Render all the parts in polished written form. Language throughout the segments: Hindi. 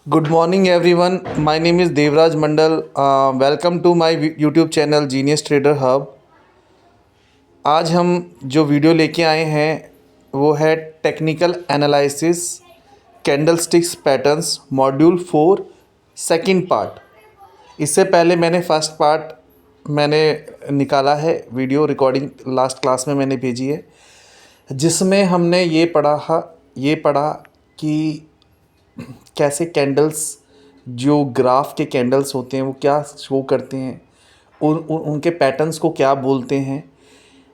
Good morning everyone. My name is Devraj Mandal. Welcome to my YouTube channel Genius Trader Hub. आज हम जो वीडियो लेके आए हैं वो है technical analysis candlesticks patterns module 4 second part. इससे पहले मैंने फर्स्ट पार्ट मैंने निकाला है, वीडियो रिकॉर्डिंग लास्ट क्लास में मैंने भेजी है, जिसमें हमने ये पढ़ा कि कैसे कैंडल्स, जो ग्राफ के कैंडल्स होते हैं वो क्या शो करते हैं, उनके पैटर्न्स को क्या बोलते हैं।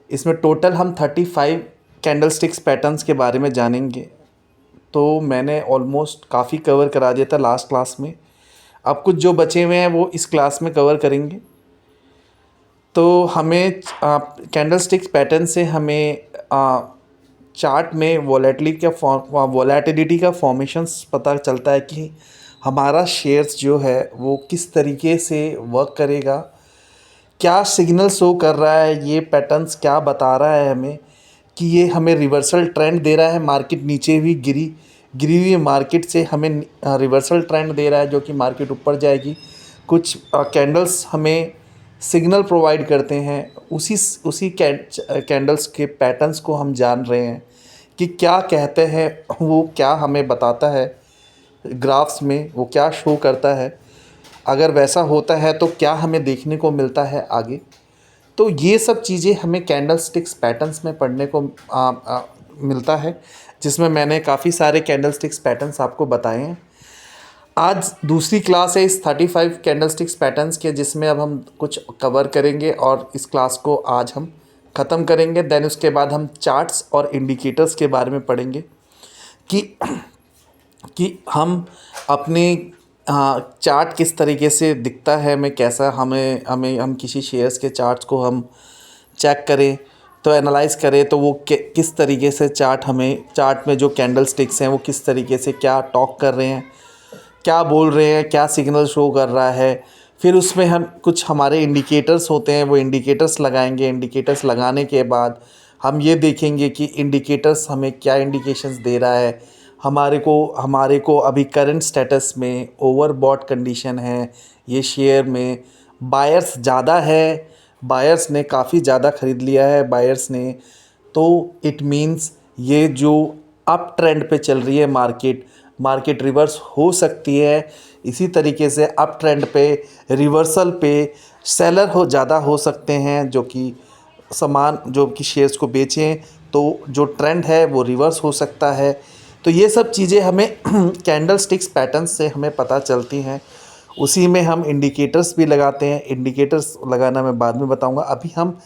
इसमें टोटल हम 35 कैंडलस्टिक्स पैटर्न्स के बारे में जानेंगे। तो मैंने ऑलमोस्ट काफ़ी कवर करा दिया था लास्ट क्लास में। अब कुछ जो बचे हुए हैं वो इस क्लास में कवर करेंगे। तो हमें कैंडलस्टिक्स पैटर्न से हमें चार्ट में वॉलेटिलिटी का फॉर्मेशंस पता चलता है कि हमारा शेयर्स जो है वो किस तरीके से वर्क करेगा, क्या सिग्नल शो कर रहा है, ये पैटर्न्स क्या बता रहा है हमें कि ये हमें रिवर्सल ट्रेंड दे रहा है। मार्केट नीचे भी गिरी हुई मार्केट से हमें रिवर्सल ट्रेंड दे रहा है जो कि मार्केट ऊपर जाएगी। कुछ कैंडल्स हमें सिग्नल प्रोवाइड करते हैं, उसी कैंडल्स के पैटर्न्स को हम जान रहे हैं कि क्या कहते हैं, वो क्या हमें बताता है ग्राफ्स में, वो क्या शो करता है। अगर वैसा होता है तो क्या हमें देखने को मिलता है आगे। तो ये सब चीज़ें हमें कैंडलस्टिक्स पैटर्न्स में पढ़ने को मिलता है, जिसमें मैंने काफ़ी सारे कैंडलस्टिक्स पैटर्न्स आपको बताए हैं। आज दूसरी क्लास है इस 35 कैंडलस्टिक्स पैटर्न्स के, जिसमें अब हम कुछ कवर करेंगे और इस क्लास को आज हम ख़त्म करेंगे। देन उसके बाद हम चार्ट्स और इंडिकेटर्स के बारे में पढ़ेंगे कि हम अपने चार्ट किस तरीके से दिखता है, हमें कैसा हम किसी शेयर्स के चार्ट्स को हम चेक करें तो एनालाइज करें तो वो किस तरीके से चार्ट में जो कैंडलस्टिक्स हैं वो किस तरीके से क्या टॉक कर रहे हैं, क्या बोल रहे हैं, क्या सिग्नल शो कर रहा है। फिर उसमें हम कुछ हमारे इंडिकेटर्स होते हैं, वो इंडिकेटर्स लगाएंगे। इंडिकेटर्स लगाने के बाद हम ये देखेंगे कि इंडिकेटर्स हमें क्या इंडिकेशंस दे रहा है। हमारे को अभी करंट स्टेटस में ओवरबॉट कंडीशन है, ये शेयर में बायर्स ज़्यादा है, बायर्स ने काफ़ी ज़्यादा ख़रीद लिया है बायर्स ने। तो इट मीन्स ये जो अप ट्रेंड पे चल रही है मार्केट रिवर्स हो सकती है। इसी तरीके से अप ट्रेंड पे रिवर्सल पे सेलर ज़्यादा हो सकते हैं जो कि शेयर्स को बेचें, तो जो ट्रेंड है वो रिवर्स हो सकता है। तो ये सब चीज़ें हमें कैंडलस्टिक्स पैटर्न से हमें पता चलती हैं। उसी में हम इंडिकेटर्स भी लगाते हैं। इंडिकेटर्स लगाना मैं बाद में बताऊंगा, अभी हम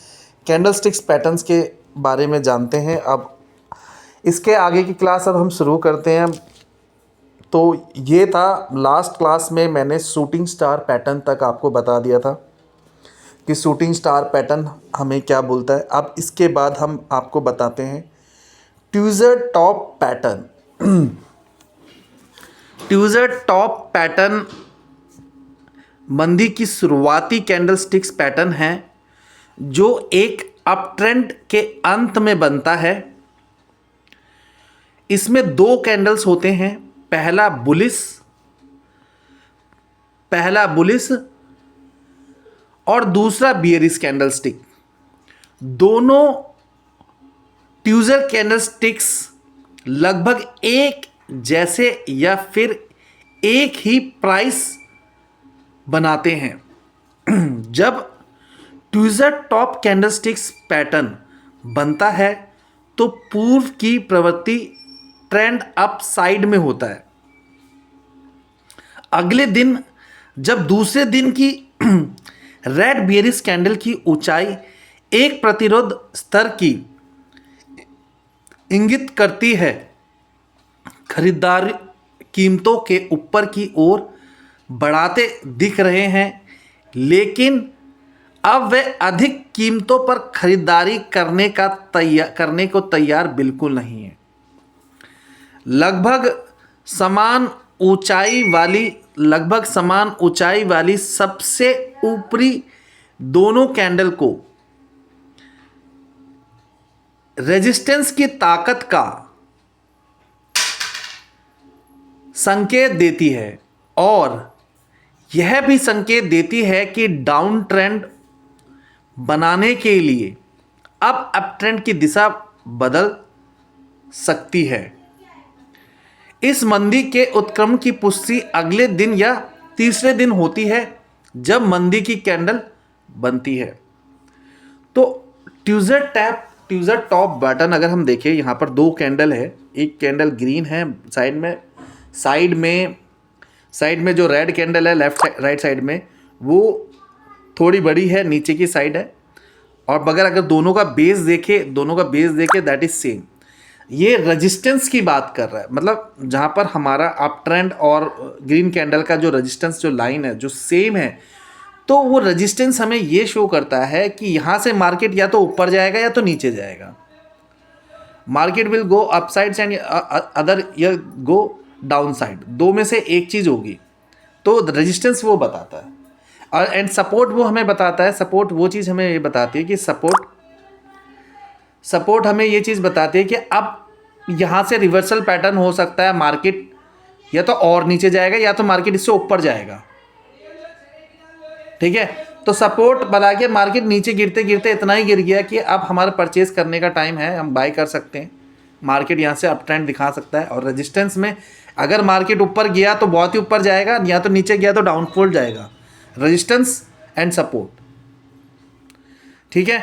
कैंडलस्टिक्स पैटर्न्स के बारे में जानते हैं। अब इसके आगे की क्लास अब हम शुरू करते हैं। तो ये था, लास्ट क्लास में मैंने शूटिंग स्टार पैटर्न तक आपको बता दिया था कि शूटिंग स्टार पैटर्न हमें क्या बोलता है। अब इसके बाद हम आपको बताते हैं tweezer top pattern. Tweezer top pattern मंदी की शुरुआती कैंडलस्टिक्स पैटर्न है जो एक अप ट्रेंड के अंत में बनता है। इसमें दो कैंडल्स होते हैं, पहला बुलिश और दूसरा बियरिश कैंडलस्टिक। दोनों ट्यूज़र कैंडलस्टिक्स लगभग एक जैसे या फिर एक ही प्राइस बनाते हैं। जब ट्यूज़र टॉप कैंडलस्टिक्स पैटर्न बनता है तो पूर्व की प्रवृत्ति ट्रेंड अप साइड में होता है। अगले दिन जब दूसरे दिन की रेड बियरिश कैंडल की ऊंचाई एक प्रतिरोध स्तर की इंगित करती है, खरीदार कीमतों के ऊपर की ओर बढ़ाते दिख रहे हैं, लेकिन अब वे अधिक कीमतों पर खरीदारी करने को तैयार बिल्कुल नहीं है। लगभग समान ऊंचाई वाली सबसे ऊपरी दोनों कैंडल को रेजिस्टेंस की ताकत का संकेत देती है। और यह भी संकेत देती है कि डाउन ट्रेंड बनाने के लिए अब अप ट्रेंड की दिशा बदल सकती है। इस मंदी के उत्क्रमण की पुष्टि अगले दिन या तीसरे दिन होती है जब मंदी की कैंडल बनती है। तो ट्यूजर टॉप बटन अगर हम देखें, यहाँ पर दो कैंडल है, एक कैंडल ग्रीन है साइड में जो रेड कैंडल है राइट साइड में, वो थोड़ी बड़ी है, नीचे की साइड है। और मगर अगर दोनों का बेस देखे दैट इज सेम। ये रेजिस्टेंस की बात कर रहा है, मतलब जहाँ पर हमारा अप ट्रेंड और ग्रीन कैंडल का जो रेजिस्टेंस जो लाइन है जो सेम है, तो वो रेजिस्टेंस हमें ये शो करता है कि यहाँ से मार्केट या तो ऊपर जाएगा या तो नीचे जाएगा। Market will go up side and other या गो डाउन साइड, दो में से एक चीज़ होगी। तो रेजिस्टेंस वो बताता है और एंड सपोर्ट वो हमें बताता है। सपोर्ट वो चीज़ हमें ये बताती है कि सपोर्ट हमें ये चीज़ बताती है कि अब यहाँ से रिवर्सल पैटर्न हो सकता है, मार्केट या तो और नीचे जाएगा या तो मार्केट इससे ऊपर जाएगा। ठीक है, तो सपोर्ट बना के मार्केट नीचे गिरते गिरते इतना ही गिर गया कि अब हमारा परचेज करने का टाइम है, हम बाय कर सकते हैं। मार्केट यहाँ से अप ट्रेंड दिखा सकता है। और रेजिस्टेंस में अगर मार्केट ऊपर गया तो बहुत ही ऊपर जाएगा, या तो नीचे गया तो डाउनफॉल जाएगा। रेजिस्टेंस एंड सपोर्ट, ठीक है।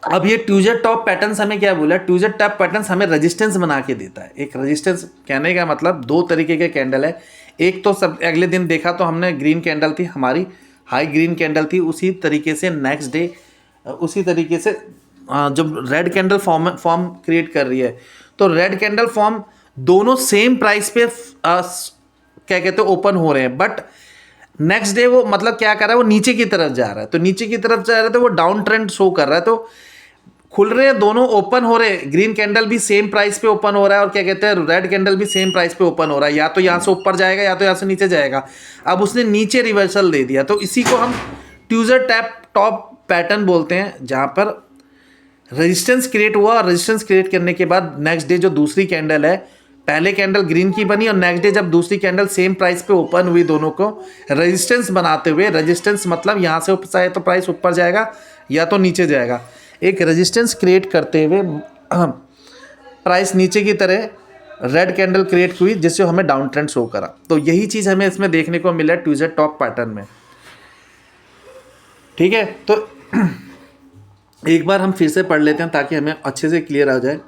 अब ये ट्यूजर टॉप पैटर्न्स हमें क्या बोला? ट्यूजर टॉप पैटर्न्स हमें रेजिस्टेंस बना के देता है। एक रेजिस्टेंस कहने का मतलब दो तरीके के कैंडल है। एक तो सब अगले दिन देखा तो हमने ग्रीन कैंडल थी, हमारी हाई ग्रीन कैंडल थी। उसी तरीके से नेक्स्ट डे उसी तरीके से जब रेड कैंडल फॉर्म क्रिएट कर रही है, तो रेड कैंडल फॉर्म दोनों सेम प्राइस पे क्या कहते हैं ओपन हो रहे हैं, बट नेक्स्ट डे वो मतलब क्या कर रहा है, वो नीचे की तरफ जा रहा है। तो नीचे की तरफ जा रहा है तो वो डाउन ट्रेंड शो कर रहा है। तो खुल रहे हैं दोनों, ओपन हो रहे हैं। ग्रीन कैंडल भी सेम प्राइस पे ओपन हो रहा है और क्या कहते हैं रेड कैंडल भी सेम प्राइस पे ओपन हो रहा है। या तो यहाँ से ऊपर जाएगा या तो यहाँ से नीचे जाएगा। अब उसने नीचे रिवर्सल दे दिया, तो इसी को हम ट्यूजर टॉप पैटर्न बोलते हैं, जहाँ पर रेजिस्टेंस क्रिएट हुआ और रेजिस्टेंस क्रिएट करने के बाद नेक्स्ट डे जो दूसरी कैंडल है, पहले कैंडल ग्रीन की बनी और नेक्स्ट डे जब दूसरी कैंडल सेम प्राइस पे ओपन हुई, दोनों को रेजिस्टेंस बनाते हुए, रेजिस्टेंस मतलब यहाँ से चाहे तो प्राइस ऊपर जाएगा या तो नीचे जाएगा, एक रेजिस्टेंस क्रिएट करते हुए प्राइस नीचे की तरह रेड कैंडल क्रिएट हुई जिससे हमें डाउन ट्रेंड शो करा। तो यही चीज़ हमें इसमें देखने को मिला ट्यूजर टॉप पैटर्न में। ठीक है, तो एक बार हम फिर से पढ़ लेते हैं ताकि हमें अच्छे से क्लियर आ जाए।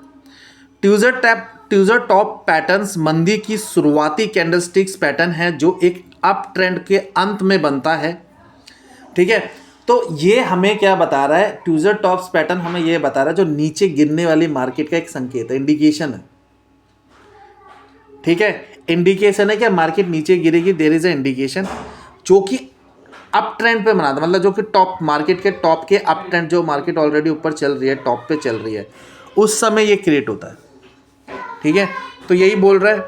ट्यूजर टॉप पैटर्न्स मंदी की शुरुआती कैंडलस्टिक्स पैटर्न है जो एक अप ट्रेंड के अंत में बनता है। ठीक है, तो ये हमें क्या बता रहा है? ट्यूजर टॉप्स पैटर्न हमें ये बता रहा है जो नीचे गिरने वाली मार्केट का एक संकेत है, इंडिकेशन है। ठीक है, इंडिकेशन है कि मार्केट नीचे गिरेगी, देयर इज अ इंडिकेशन, जो कि अप ट्रेंड पे बनाता है, मतलब जो कि टॉप मार्केट के टॉप के अप ट्रेंड, जो मार्केट ऑलरेडी ऊपर चल रही है, टॉप पे चल रही है, उस समय ये क्रिएट होता है। ठीक है, तो यही बोल रहा है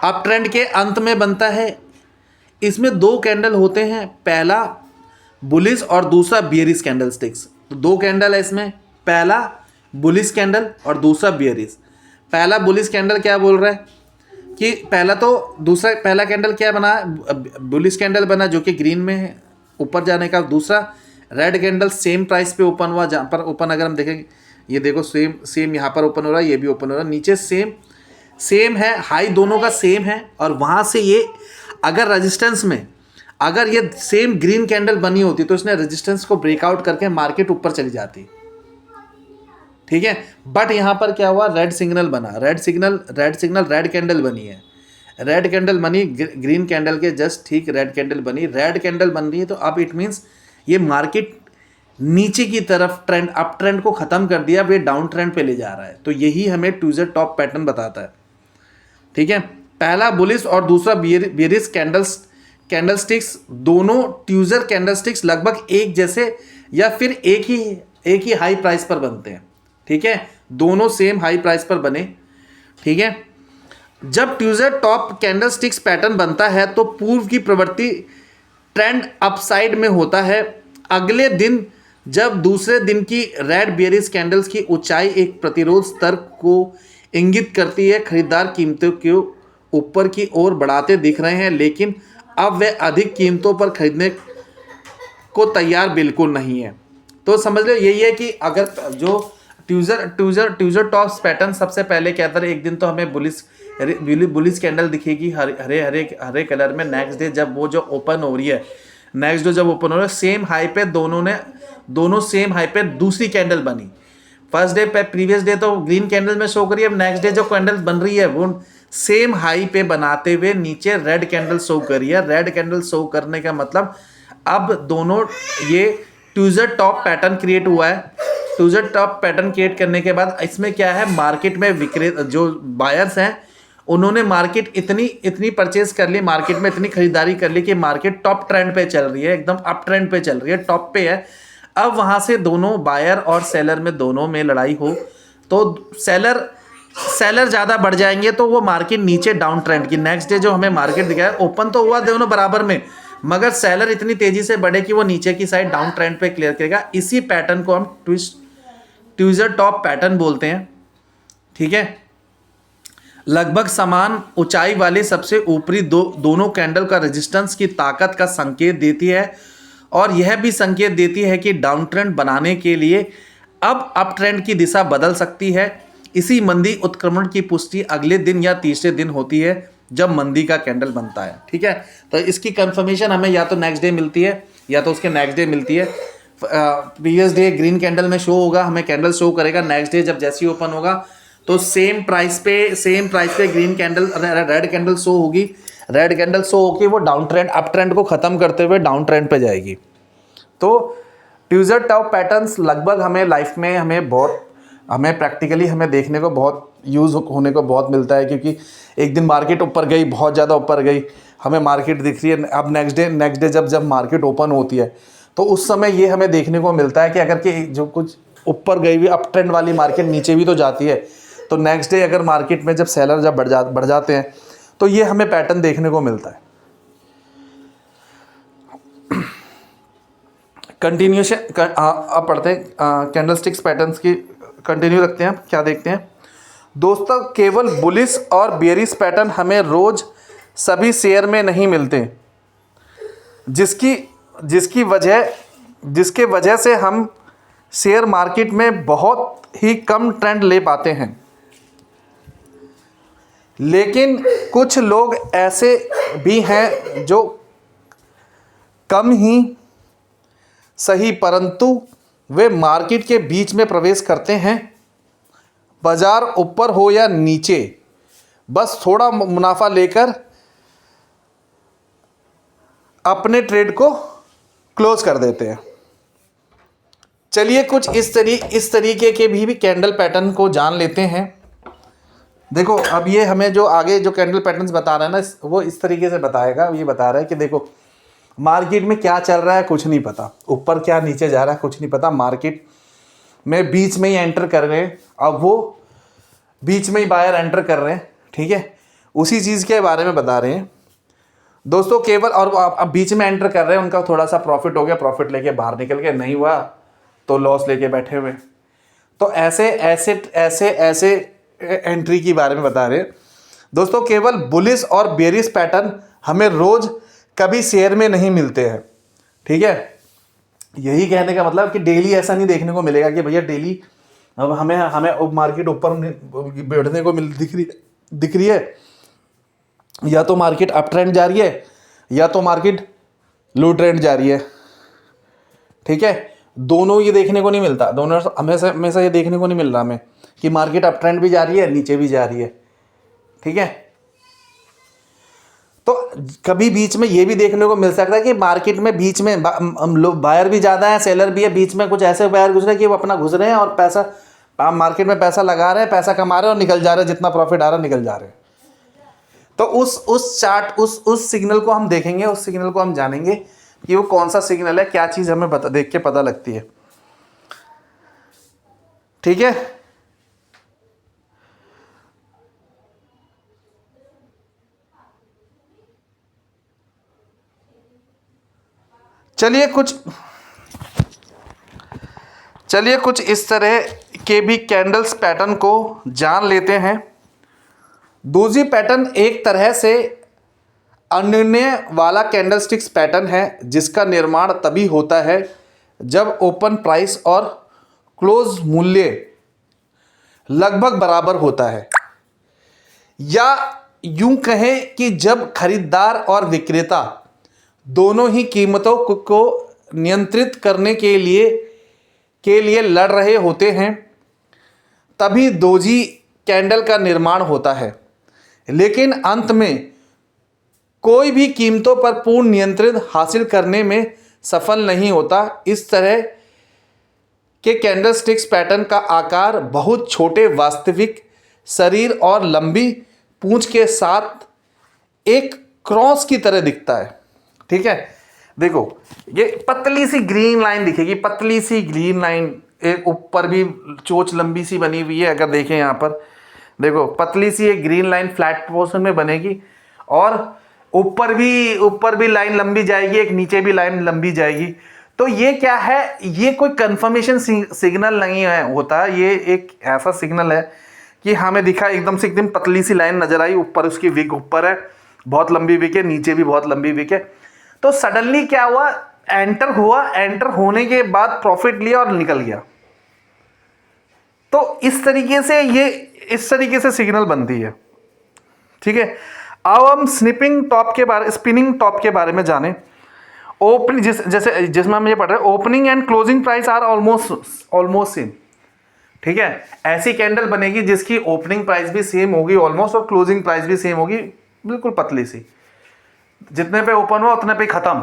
अप ट्रेंड के अंत में बनता है। इसमें दो कैंडल होते हैं, पहला बुलिश और दूसरा बियरिश कैंडल स्टिक्स। तो दो कैंडल है इसमें, पहला बुलिश कैंडल और दूसरा बियरिश। पहला बुलिश कैंडल क्या बोल रहा है कि पहला कैंडल क्या बना? बुलिश कैंडल बना जो कि ग्रीन में है, ऊपर जाने का। दूसरा रेड कैंडल सेम प्राइस पे ओपन हुआ, जहाँ पर ओपन अगर हम देखेंगे, ये देखो सेम यहाँ पर ओपन हो रहा है, ये भी ओपन हो रहा है, नीचे सेम है, हाई दोनों का सेम है। और वहाँ से ये अगर रेजिस्टेंस में अगर ये सेम ग्रीन कैंडल बनी होती तो इसने रेजिस्टेंस को ब्रेकआउट करके मार्केट ऊपर चली जाती। ठीक है, बट यहाँ पर क्या हुआ? रेड सिग्नल बना, रेड कैंडल बनी है, रेड कैंडल बनी ग्रीन कैंडल के जस्ट ठीक रेड कैंडल बनी। रेड कैंडल बन रही है तो अब इट मीन्स ये मार्केट नीचे की तरफ ट्रेंड, अप ट्रेंड को ख़त्म कर दिया, अब ये डाउन ट्रेंड पे ले जा रहा है। तो यही हमें ट्यूजर टॉप पैटर्न बताता है। ठीक है, पहला बुलिश और दूसरा बियरिश कैंडलस्टिक्स, दोनों ट्यूजर कैंडलस्टिक्स लगभग एक जैसे या फिर एक ही हाई प्राइस पर बनते हैं। ठीक है, दोनों सेम हाई प्राइस पर बने। ठीक है, जब ट्यूजर टॉप कैंडलस्टिक्स पैटर्न बनता है तो पूर्व की प्रवृत्ति ट्रेंड अपसाइड में होता है। अगले दिन जब दूसरे दिन की रेड बियरिश कैंडल्स की ऊंचाई एक प्रतिरोध स्तर को इंगित करती है, खरीदार कीमतों को ऊपर की ओर बढ़ाते दिख रहे हैं, लेकिन अब वे अधिक कीमतों पर खरीदने को तैयार बिल्कुल नहीं है। तो समझ लो यही है कि अगर जो ट्यूजर टॉप्स पैटर्न सबसे पहले क्या था, एक दिन तो हमें बुलिस कैंडल दिखेगी हरे हरे हरे कलर में। नेक्स्ट डे जब वो जो ओपन हो रही है, नेक्स्ट डे जब ओपन हो रहा है, सेम हाई पे दोनों सेम हाई पे दूसरी कैंडल बनी। फर्स्ट डे पे प्रीवियस डे तो ग्रीन कैंडल में शो करी है, नेक्स्ट डे जो कैंडल बन रही है वो सेम हाई पे बनाते हुए नीचे रेड कैंडल शो करी है। रेड कैंडल शो करने का मतलब अब दोनों ये ट्यूजर टॉप पैटर्न क्रिएट हुआ है। ट्यूजर टॉप पैटर्न क्रिएट करने के बाद इसमें क्या है, मार्केट में जो बायर्स हैं उन्होंने मार्केट इतनी परचेज कर ली, मार्केट में इतनी खरीदारी कर ली कि मार्केट टॉप ट्रेंड पे चल रही है, एकदम अप ट्रेंड पे चल रही है, टॉप पे है। अब वहां से दोनों बायर और सेलर में दोनों में लड़ाई हो तो सेलर ज़्यादा बढ़ जाएंगे तो वो मार्केट नीचे डाउन ट्रेंड की। नेक्स्ट डे जो हमें मार्केट दिखा है, ओपन तो हुआ दोनों बराबर में, मगर सेलर इतनी तेजी से बढ़े कि वो नीचे की साइड डाउन ट्रेंड पे क्लियर करेगा। इसी पैटर्न को हम ट्यूजर टॉप पैटर्न बोलते हैं। ठीक है, लगभग समान ऊंचाई वाले सबसे ऊपरी दोनों कैंडल का रेजिस्टेंस की ताकत का संकेत देती है, और यह भी संकेत देती है कि डाउन ट्रेंड बनाने के लिए अब अप ट्रेंड की दिशा बदल सकती है। इसी मंदी उत्क्रमण की पुष्टि अगले दिन या तीसरे दिन होती है जब मंदी का कैंडल बनता है। ठीक है, तो इसकी कंफर्मेशन हमें या तो नेक्स्ट डे मिलती है या तो उसके नेक्स्ट डे मिलती है। प्रीवियस डे ग्रीन कैंडल में शो होगा, हमें कैंडल शो करेगा। नेक्स्ट डे जब जैसे ही ओपन होगा तो सेम प्राइस पे green candle red candle show होगी। रेड कैंडल शो होगी, वो डाउन ट्रेंड अप ट्रेंड को खत्म करते हुए डाउन ट्रेंड पे जाएगी। तो ट्यूजर टॉप पैटर्न्स लगभग हमें लाइफ में हमें प्रैक्टिकली हमें देखने को बहुत यूज़ होने को बहुत मिलता है, क्योंकि एक दिन मार्केट ऊपर गई, बहुत ज़्यादा ऊपर गई, हमें मार्केट दिख रही है। अब नेक्स्ट डे जब मार्केट ओपन होती है तो उस समय ये हमें देखने को मिलता है कि अगर कि जो कुछ ऊपर गई हुई अप ट्रेंड वाली मार्केट नीचे भी तो जाती है, तो नेक्स्ट डे अगर मार्केट में जब सेलर जब बढ़ जाते हैं तो ये हमें पैटर्न देखने को मिलता है। कंटिन्यूशन अब पढ़ते हैं कैंडल स्टिक्स पैटर्न्स की, कंटिन्यू रखते हैं। क्या देखते हैं दोस्तों, केवल बुलिश और बेयरिश पैटर्न हमें रोज सभी शेयर में नहीं मिलते, जिसकी वजह से हम शेयर मार्केट में बहुत ही कम ट्रेंड ले पाते हैं। लेकिन कुछ लोग ऐसे भी हैं जो कम ही सही परंतु वे मार्केट के बीच में प्रवेश करते हैं। बाजार ऊपर हो या नीचे, बस थोड़ा मुनाफा लेकर अपने ट्रेड को क्लोज कर देते हैं। चलिए कुछ इस तरीके के भी कैंडल पैटर्न को जान लेते हैं। देखो अब ये हमें जो आगे जो कैंडल पैटर्न्स बता रहा है ना, वो इस तरीके से बताएगा। ये बता रहा है कि देखो मार्केट में क्या चल रहा है कुछ नहीं पता, ऊपर क्या नीचे जा रहा है कुछ नहीं पता, मार्केट में बीच में ही एंटर कर रहे हैं। अब वो बीच में ही बायर एंटर कर रहे हैं। ठीक है, उसी चीज़ के बारे में बता रहे हैं दोस्तों। केवल और अब बीच में एंटर कर रहे हैं, उनका थोड़ा सा प्रॉफिट हो गया, प्रॉफिट लेके बाहर निकल गए, नहीं हुआ तो लॉस लेके बैठे हुए। तो ऐसे एंट्री के बारे में बता रहे हैं दोस्तों। केवल बुलिश और बेयरिश पैटर्न हमें रोज कभी शेयर में नहीं मिलते हैं। ठीक है, यही कहने का मतलब कि डेली ऐसा नहीं देखने को मिलेगा कि भैया डेली अब हमें मार्केट ऊपर बैठने को दिख रही है, या तो मार्केट अप ट्रेंड जा रही है या तो मार्केट लो ट्रेंड जा रही है। ठीक है, दोनों ये देखने को नहीं मिलता, दोनों हमेशा ये देखने को नहीं मिल रहा हमें कि मार्केट अप ट्रेंड भी जा रही है नीचे भी जा रही है। ठीक है, तो कभी बीच में ये भी देखने को मिल सकता है कि मार्केट में बीच में लोग बायर भी ज़्यादा है सेलर भी है, बीच में कुछ ऐसे बायर घुस रहे हैं कि वो अपना घुस रहे हैं और पैसा मार्केट में पैसा लगा रहे हैं, पैसा कमा रहे हैं और निकल जा रहे हैं, जितना प्रॉफिट आ रहा है निकल जा रहे हैं। तो उस चार्ट उस सिग्नल को हम देखेंगे, उस सिग्नल को हम जानेंगे कि वो कौन सा सिग्नल है, क्या चीज़ हमें देख के पता लगती है। ठीक है, चलिए कुछ इस तरह के भी कैंडल्स पैटर्न को जान लेते हैं। दोजी पैटर्न एक तरह से अनिर्णय वाला कैंडलस्टिक्स पैटर्न है जिसका निर्माण तभी होता है जब ओपन प्राइस और क्लोज मूल्य लगभग बराबर होता है, या यूं कहें कि जब खरीदार और विक्रेता दोनों ही कीमतों को नियंत्रित करने के लिए लड़ रहे होते हैं, तभी दोजी कैंडल का निर्माण होता है। लेकिन अंत में कोई भी कीमतों पर पूर्ण नियंत्रण हासिल करने में सफल नहीं होता। इस तरह के कैंडलस्टिक्स पैटर्न का आकार बहुत छोटे वास्तविक शरीर और लंबी पूंछ के साथ एक क्रॉस की तरह दिखता है। ठीक है, देखो ये पतली सी ग्रीन लाइन दिखेगी, पतली सी ग्रीन लाइन, एक ऊपर भी चोंच लंबी सी बनी हुई है। अगर देखें यहाँ पर देखो पतली सी एक ग्रीन लाइन फ्लैट पोर्शन में बनेगी और ऊपर भी लाइन लंबी जाएगी, एक नीचे भी लाइन लंबी जाएगी। तो ये क्या है, ये कोई कंफर्मेशन सिग्नल नहीं है होता, ये एक ऐसा सिग्नल है कि हमें दिखा एकदम से एकदम पतली सी लाइन नजर आई, ऊपर उसकी विक ऊपर है, बहुत लंबी विक है, नीचे भी बहुत लंबी विक है। तो सडनली क्या हुआ, एंटर होने के बाद प्रॉफिट लिया और निकल गया। तो इस तरीके से सिग्नल बनती है। ठीक है, अब हम स्पिनिंग टॉप के बारे में जाने। ओपनिंग जिसमें हम ये पढ़ रहे हैं, opening and closing price are almost same. ठीक है, ऐसी कैंडल बनेगी जिसकी ओपनिंग प्राइस भी सेम होगी ऑलमोस्ट और क्लोजिंग प्राइस भी सेम होगी, बिल्कुल पतली सी, जितने पे ओपन हुआ उतने पे खत्म,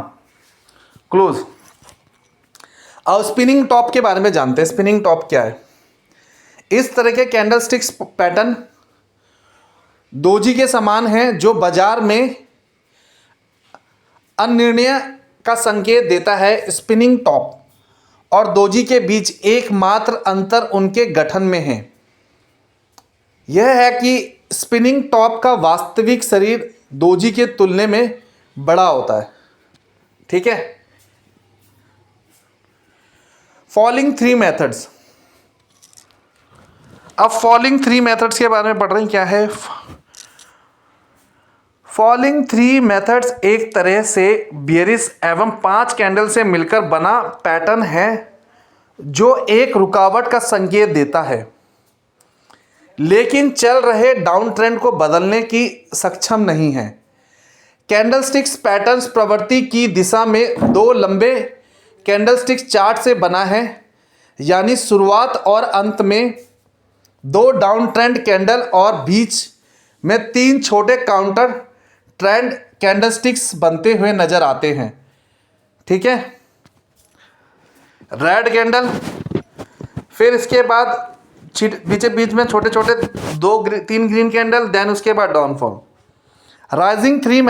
क्लोज। अब स्पिनिंग टॉप के बारे में जानते हैं। स्पिनिंग टॉप क्या है? इस तरह के कैंडलस्टिक्स पैटर्न दोजी के समान है जो बाजार में अनिर्णय का संकेत देता है। स्पिनिंग टॉप और दोजी के बीच एकमात्र अंतर उनके गठन में है। यह है कि स्पिनिंग टॉप का वास्तविक शरीर दोजी के तुलने में बड़ा होता है। ठीक है, फॉलिंग थ्री मेथड्स। अब फॉलिंग थ्री मेथड्स के बारे में पढ़ रहे हैं। क्या है फॉलिंग थ्री मेथड्स? एक तरह से बियरिश एवं 5 कैंडल से मिलकर बना पैटर्न है जो एक रुकावट का संकेत देता है, लेकिन चल रहे डाउन ट्रेंड को बदलने की सक्षम नहीं है। कैंडलस्टिक्स पैटर्न्स प्रवृत्ति की दिशा में 2 लंबे कैंडलस्टिक्स चार्ट से बना है, यानी शुरुआत और अंत में 2 डाउन ट्रेंड कैंडल और बीच में 3 छोटे काउंटर ट्रेंड कैंडलस्टिक्स बनते हुए नजर आते हैं। ठीक है, रेड कैंडल, फिर इसके बाद बीच में छोटे छोटे 3 ग्रीन कैंडल, देन उसके बाद downfall. Rising three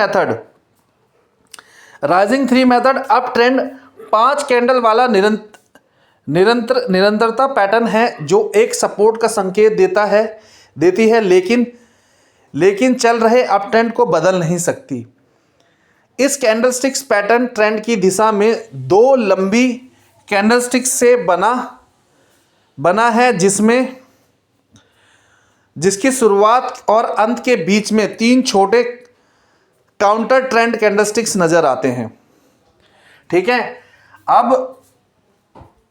method up trend 5 candle वाला निरंतरता पैटर्न है जो एक सपोर्ट का संकेत देती है, लेकिन चल रहे अप ट्रेंड को बदल नहीं सकती। इस कैंडलस्टिक्स पैटर्न ट्रेंड की दिशा में 2 लंबी कैंडलस्टिक्स से बना है, जिसकी शुरुआत और अंत के बीच में 3 छोटे काउंटर ट्रेंड कैंडलस्टिक्स नजर आते हैं। ठीक है, अब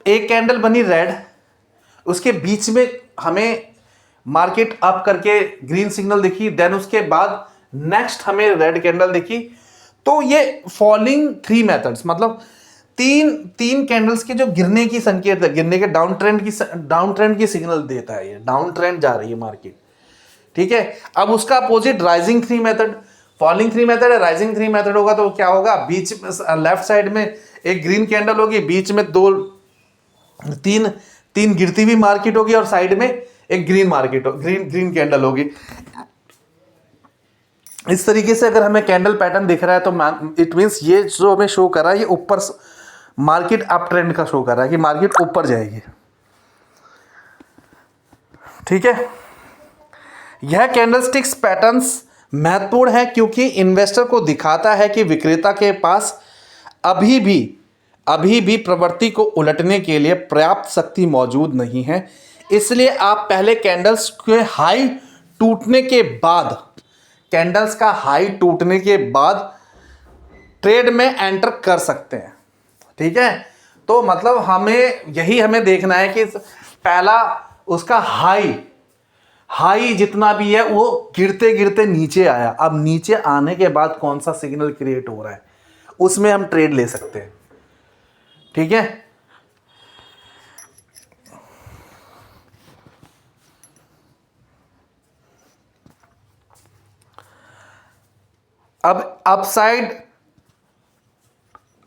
एक कैंडल बनी रेड, उसके बीच में हमें मार्केट अप करके ग्रीन सिग्नल दिखी, देन उसके बाद नेक्स्ट हमें रेड कैंडल दिखी। तो ये फॉलिंग थ्री मेथड्स मतलब तीन कैंडल्स के जो गिरने की संकेत है, गिरने के डाउन ट्रेंड की सिग्नल देता है। ये डाउन ट्रेंड जा रही है मार्केट। ठीक है, अब उसका opposite rising three method, falling three method है, राइजिंग थ्री मेथड होगा तो क्या होगा, बीच लेफ्ट साइड में एक ग्रीन कैंडल होगी, बीच में 3 गिरती हुई मार्केट होगी और साइड में एक ग्रीन कैंडल होगी। इस तरीके से अगर हमें कैंडल पैटर्न दिख रहा है तो इट मींस ये जो हमें शो कर रहा है ये ऊपर मार्केट अप ट्रेंड का शो कर रहा है कि मार्केट ऊपर जाएगी। ठीक है, यह कैंडलस्टिक्स पैटर्न्स महत्वपूर्ण है क्योंकि इन्वेस्टर को दिखाता है कि विक्रेता के पास अभी भी प्रवृत्ति को उलटने के लिए पर्याप्त शक्ति मौजूद नहीं है। इसलिए आप पहले कैंडल्स के हाई टूटने के बाद, कैंडल्स का हाई टूटने के बाद ट्रेड में एंटर कर सकते हैं। ठीक है, तो मतलब हमें देखना है कि पहला उसका हाई जितना भी है वो गिरते गिरते नीचे आया, अब नीचे आने के बाद कौन सा सिग्नल क्रिएट हो रहा है, उसमें हम ट्रेड ले सकते हैं। ठीक है, अब अपसाइड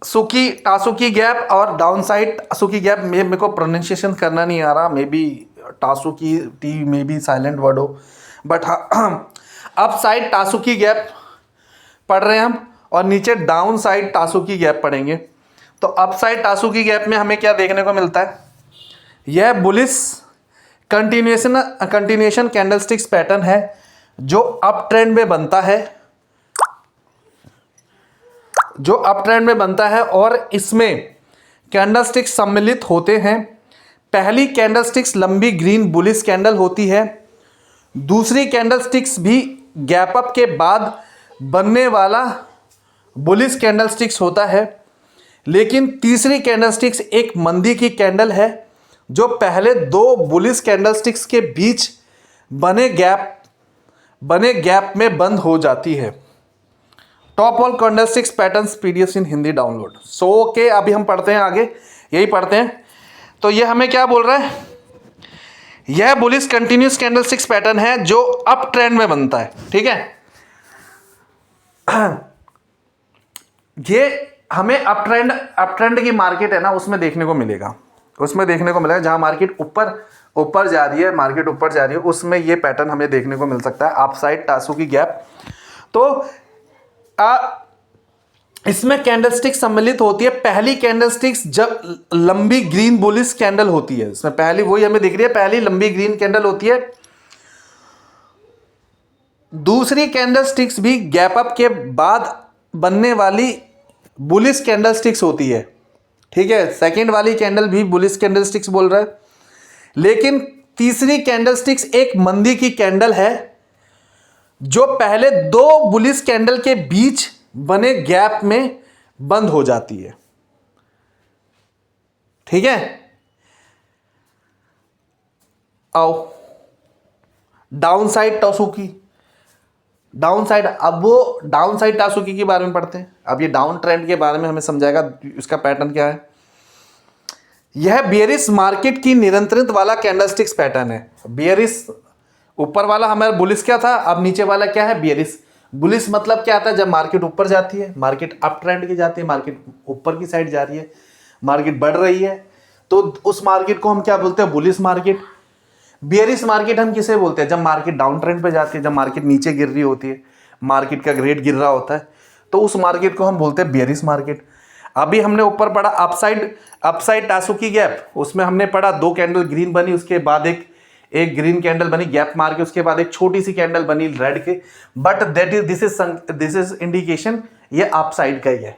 सुकी टासुकी गैप और डाउन साइड टासुकी गैप में मेरे को प्रोनाउंसिएशन करना नहीं आ रहा, may be tasuki T may be silent word हो, but up side tasuki gap पढ़ रहे हैं हम, और नीचे डाउन साइड टासुकी गैप पढ़ेंगे। तो अप साइड टासुकी गैप में हमें क्या देखने को मिलता है, यह बुलिश कंटिन्यूएशन कैंडलस्टिक्स पैटर्न है जो अप ट्रेंड में बनता है, और इसमें कैंडलस्टिक्स सम्मिलित होते हैं। पहली कैंडलस्टिक्स लंबी ग्रीन बुलिश कैंडल होती है, दूसरी कैंडलस्टिक्स भी गैप अप के बाद बनने वाला बुलिश कैंडलस्टिक्स होता है, लेकिन तीसरी कैंडलस्टिक्स एक मंदी की कैंडल है जो पहले दो बुलिश कैंडलस्टिक्स के बीच बने गैप में बंद हो जाती है। Top all candlesticks patterns PDF in Hindi download. So okay, अभी हम पढ़ते हैं आगे, यही पढ़ते हैं। तो ये हमें क्या बोल रहा है, यह बुलिश कंटिन्यूस कैंडलस्टिक्स पैटर्न है जो अप ट्रेंड में बनता है। ठीक है, ये हमें अप ट्रेंड की मार्केट है ना, उसमें देखने को मिलेगा जहां मार्केट ऊपर जा रही है, उसमें ये पैटर्न हमें देखने को मिल सकता है, अपसाइड टासुकी गैप। तो इसमें कैंडलस्टिक सम्मिलित होती है। पहली कैंडलस्टिक्स जब लंबी ग्रीन बुलिश कैंडल होती है, इसमें पहली वही हमें दिख रही है, पहली लंबी ग्रीन कैंडल होती है। दूसरी कैंडलस्टिक्स भी गैप अप के बाद बनने वाली बुलिश कैंडलस्टिक्स होती है। ठीक है, सेकंड वाली कैंडल भी बुलिश कैंडलस्टिक्स बोल रहा है, लेकिन तीसरी कैंडलस्टिक्स एक मंदी की कैंडल है जो पहले दो बुलिश कैंडल के बीच बने गैप में बंद हो जाती है। ठीक है, आओ डाउन साइड टासुकी, अब वो डाउन साइड टासुकी के बारे में पढ़ते हैं। अब ये डाउन ट्रेंड के बारे में हमें समझाएगा, इसका पैटर्न क्या है। यह बियरिश मार्केट की निरंतरित वाला कैंडलस्टिक्स पैटर्न है। बियरिश ऊपर वाला हमारा बुलिश क्या था, अब नीचे वाला क्या है, बियरिश। बुलिश मतलब क्या आता है, जब मार्केट ऊपर जाती है, मार्केट अप ट्रेंड की जाती है, मार्केट ऊपर की साइड जा रही है, मार्केट बढ़ रही है, तो उस मार्केट को हम क्या बोलते हैं, बुलिश मार्केट। बियरिश मार्केट हम किसे बोलते हैं, जब मार्केट डाउन ट्रेंड पे जाती है, जब मार्केट नीचे गिर रही होती है, मार्केट का रेट गिर रहा होता है, तो उस मार्केट को हम बोलते हैं बियरिश मार्केट। अभी हमने ऊपर पढ़ा अपसाइड टासुकी गैप, उसमें हमने पढ़ा दो कैंडल ग्रीन बनी, उसके बाद एक ग्रीन कैंडल बनी गैप मार के, उसके बाद एक छोटी सी कैंडल बनी रेड के, बट दिस इज इंडिकेशन ये अपसाइड का ही है।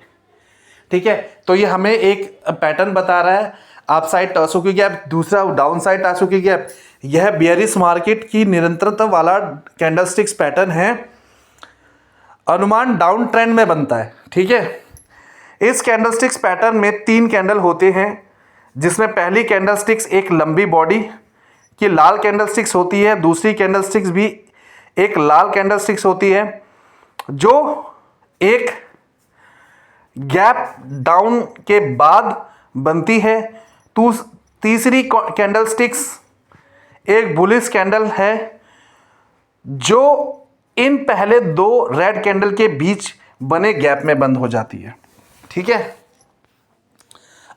ठीक है, तो ये हमें एक पैटर्न बता रहा है, अपसाइड टासुकी गैप, दूसरा डाउन साइड टासुकी गैप। यह बियरिश मार्केट की निरंतरता वाला कैंडलस्टिक्स पैटर्न है, अनुमान डाउन ट्रेंड में बनता है। ठीक है, इस कैंडलस्टिक्स पैटर्न में 3 कैंडल होते हैं, जिसमें पहली कैंडलस्टिक्स एक लंबी बॉडी की लाल कैंडलस्टिक्स होती है, दूसरी कैंडलस्टिक्स भी एक लाल कैंडलस्टिक्स होती है जो एक गैप डाउन के बाद बनती है। तीसरी कैंडलस्टिक्स एक बुलिश कैंडल है जो इन पहले दो रेड कैंडल के बीच बने गैप में बंद हो जाती है। ठीक है,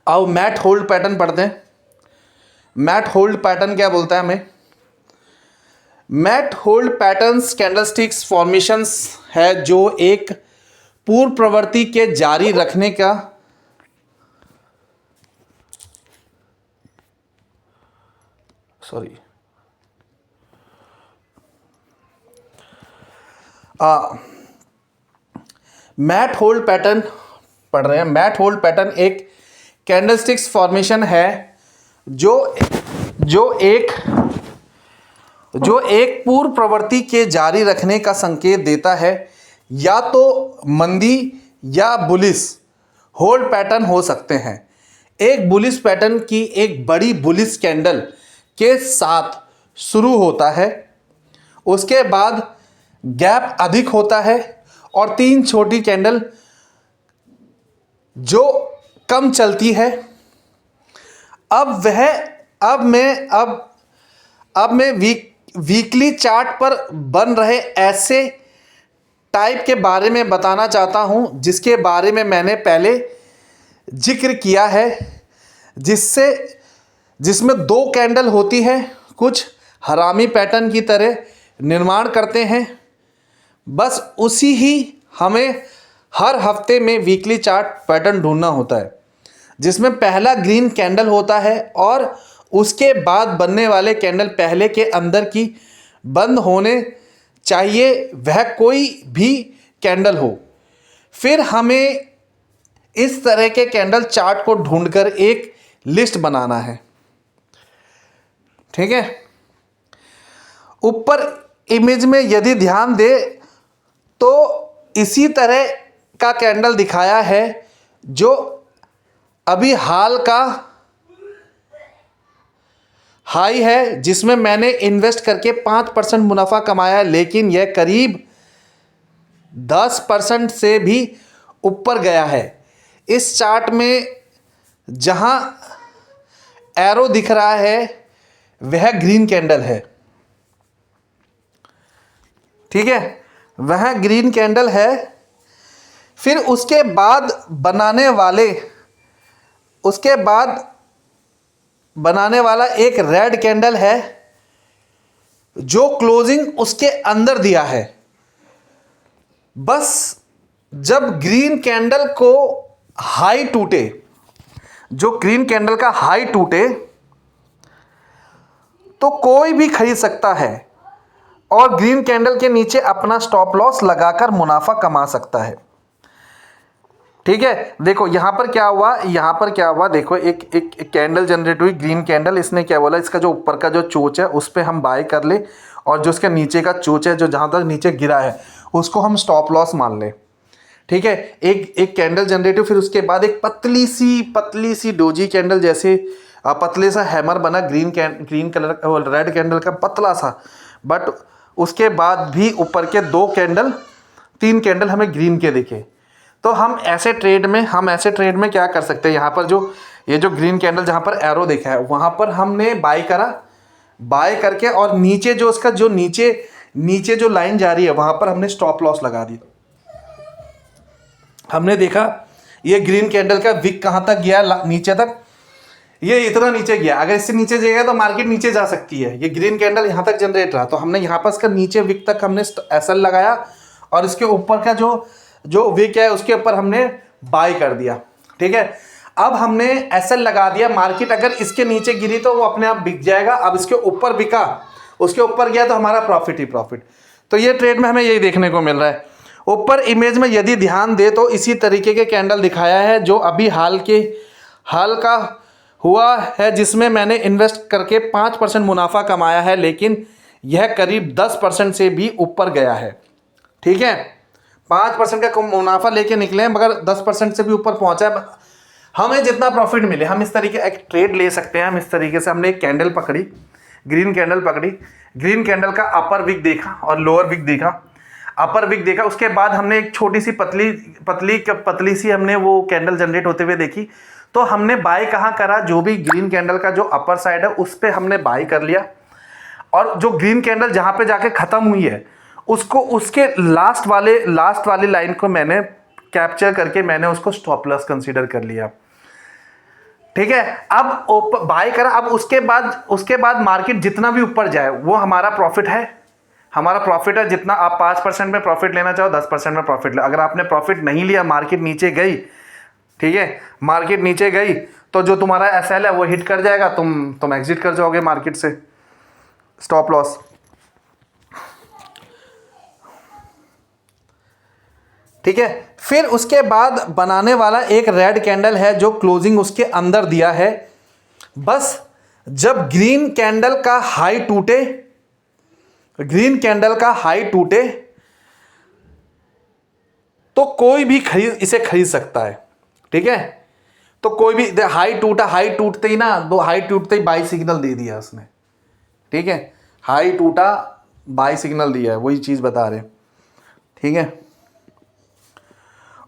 अब मैट होल्ड पैटर्न पढ़ते हैं। मैट होल्ड पैटर्न क्या बोलता है हमें, mat hold patterns candlesticks formations है जो एक पूर्व प्रवृत्ति के जारी रखने का मैट होल्ड पैटर्न पढ़ रहे हैं। मैट होल्ड पैटर्न एक कैंडलस्टिक्स फॉर्मेशन है जो जो एक पूर्व प्रवृत्ति के जारी रखने का संकेत देता है, या तो मंदी या बुलिश होल्ड पैटर्न हो सकते हैं। एक बुलिश पैटर्न की एक बड़ी बुलिश कैंडल के साथ शुरू होता है, उसके बाद गैप अधिक होता है और 3 छोटी कैंडल जो कम चलती है। अब मैं वीकली चार्ट पर बन रहे ऐसे टाइप के बारे में बताना चाहता हूं जिसके बारे में मैंने पहले जिक्र किया है, जिसमें 2 कैंडल होती है, कुछ हरामी पैटर्न की तरह निर्माण करते हैं। बस उसी ही हमें हर हफ्ते में वीकली चार्ट पैटर्न ढूंढना होता है, जिसमें पहला ग्रीन कैंडल होता है और उसके बाद बनने वाले कैंडल पहले के अंदर की बंद होने चाहिए, वह कोई भी कैंडल हो। फिर हमें इस तरह के कैंडल चार्ट को ढूंढकर एक लिस्ट बनाना है। ठीक है, ऊपर इमेज में यदि ध्यान दे तो इसी तरह का कैंडल दिखाया है, जो अभी हाल का हाई है, जिसमें मैंने इन्वेस्ट करके 5% मुनाफा कमाया, लेकिन यह करीब 10% से भी ऊपर गया है। इस चार्ट में जहां एरो दिख रहा है वह ग्रीन कैंडल है। ठीक है, वह ग्रीन कैंडल है। फिर उसके बाद बनाने वाला एक रेड कैंडल है, जो क्लोजिंग उसके अंदर दिया है। बस जब ग्रीन कैंडल को हाई टूटे, जो ग्रीन कैंडल का हाई टूटे, तो कोई भी खरीद सकता है और ग्रीन कैंडल के नीचे अपना स्टॉप लॉस लगाकर मुनाफा कमा सकता है। ठीक है, देखो यहाँ पर क्या हुआ, देखो एक कैंडल जनरेट हुई, ग्रीन कैंडल। इसने क्या बोला, इसका जो ऊपर का जो चोच है उस पर हम बाय कर ले, और जो इसके नीचे का चोच है, जो जहाँ तक नीचे गिरा है, उसको हम स्टॉप लॉस मान लें। ठीक है, एक कैंडल जनरेट हुई, फिर उसके बाद एक पतली सी डोजी कैंडल, जैसे पतले सा हैमर बना ग्रीन कलर रेड कैंडल का, पतला सा। बट उसके बाद भी ऊपर के 3 कैंडल हमें ग्रीन के दिखे। तो हम ऐसे ट्रेड में क्या कर सकते हैं, यहाँ पर ये जो ग्रीन कैंडल जहाँ पर एरो देखा है, वहाँ पर हमने बाय करके, और नीचे जो उसका जो नीचे जो लाइन जा रही है, वहाँ पर हमने स्टॉप लॉस लगा दी। हमने देखा ये ग्रीन कैंडल का विक कहाँ तक गया, नीचे तक, ये इतना नीचे गया। अगर इससे नीचे जाएगा तो मार्केट नीचे जा सकती है। ये ग्रीन कैंडल यहाँ तक जनरेट रहा, तो हमने यहाँ पर इसका नीचे विक तक हमने एसएल लगाया, और इसके ऊपर का जो विक है उसके ऊपर हमने बाय कर दिया। ठीक है, अब हमने एसएल लगा दिया। मार्केट अगर इसके नीचे गिरी तो वो अपने आप बिक जाएगा। अब इसके ऊपर बिका, उसके ऊपर गया, तो हमारा प्रॉफिट ही प्रॉफिट। तो ये ट्रेड में हमें यही देखने को मिल रहा है। ऊपर इमेज में यदि ध्यान दे तो इसी तरीके के कैंडल दिखाया है, जो अभी हाल का हुआ है, जिसमें मैंने इन्वेस्ट करके 5% मुनाफा कमाया है, लेकिन यह करीब 10% से भी ऊपर गया है। ठीक है, 5% का मुनाफा लेके निकले हैं, मगर 10% से भी ऊपर पहुंचा है। हमें जितना प्रॉफिट मिले, हम इस तरीके एक ट्रेड ले सकते हैं। हम इस तरीके से, हमने एक कैंडल पकड़ी, ग्रीन कैंडल पकड़ी, ग्रीन कैंडल का अपर विक देखा और लोअर विक देखा। अपर विक देखा, उसके बाद हमने एक छोटी सी पतली सी हमने वो कैंडल जनरेट होते हुए देखी। तो हमने बाय कहाँ करा, जो भी ग्रीन कैंडल का जो अपर साइड है उस पर हमने बाय कर लिया, और जो ग्रीन कैंडल जहाँ पे जाके ख़त्म हुई है, उसको उसके लास्ट वाली लाइन को मैंने कैप्चर करके मैंने उसको स्टॉप लॉस कंसीडर कर लिया। ठीक है, अब बाय करा। अब उसके बाद मार्केट जितना भी ऊपर जाए वो हमारा प्रॉफिट है। जितना आप 5% में प्रॉफिट लेना चाहो, 10% में प्रॉफिट लो। अगर आपने प्रॉफिट नहीं लिया, मार्केट नीचे गई, ठीक है, मार्केट नीचे गई, तो जो तुम्हारा एसएल है वो हिट कर जाएगा, तुम एग्जिट कर जाओगे मार्केट से, स्टॉप लॉस। ठीक है, फिर उसके बाद बनाने वाला एक रेड कैंडल है, जो क्लोजिंग उसके अंदर दिया है। बस जब ग्रीन कैंडल का हाई टूटे, ग्रीन कैंडल का हाई टूटे तो कोई भी इसे खरीद सकता है, ठीक है। तो कोई भी हाई टूटा, हाई टूटते ही ना, हाई टूटते ही बाई सिग्नल दे दिया उसने, ठीक है। हाई टूटा, बाई सिग्नल दिया है, वही चीज बता रहे हैं, ठीक है।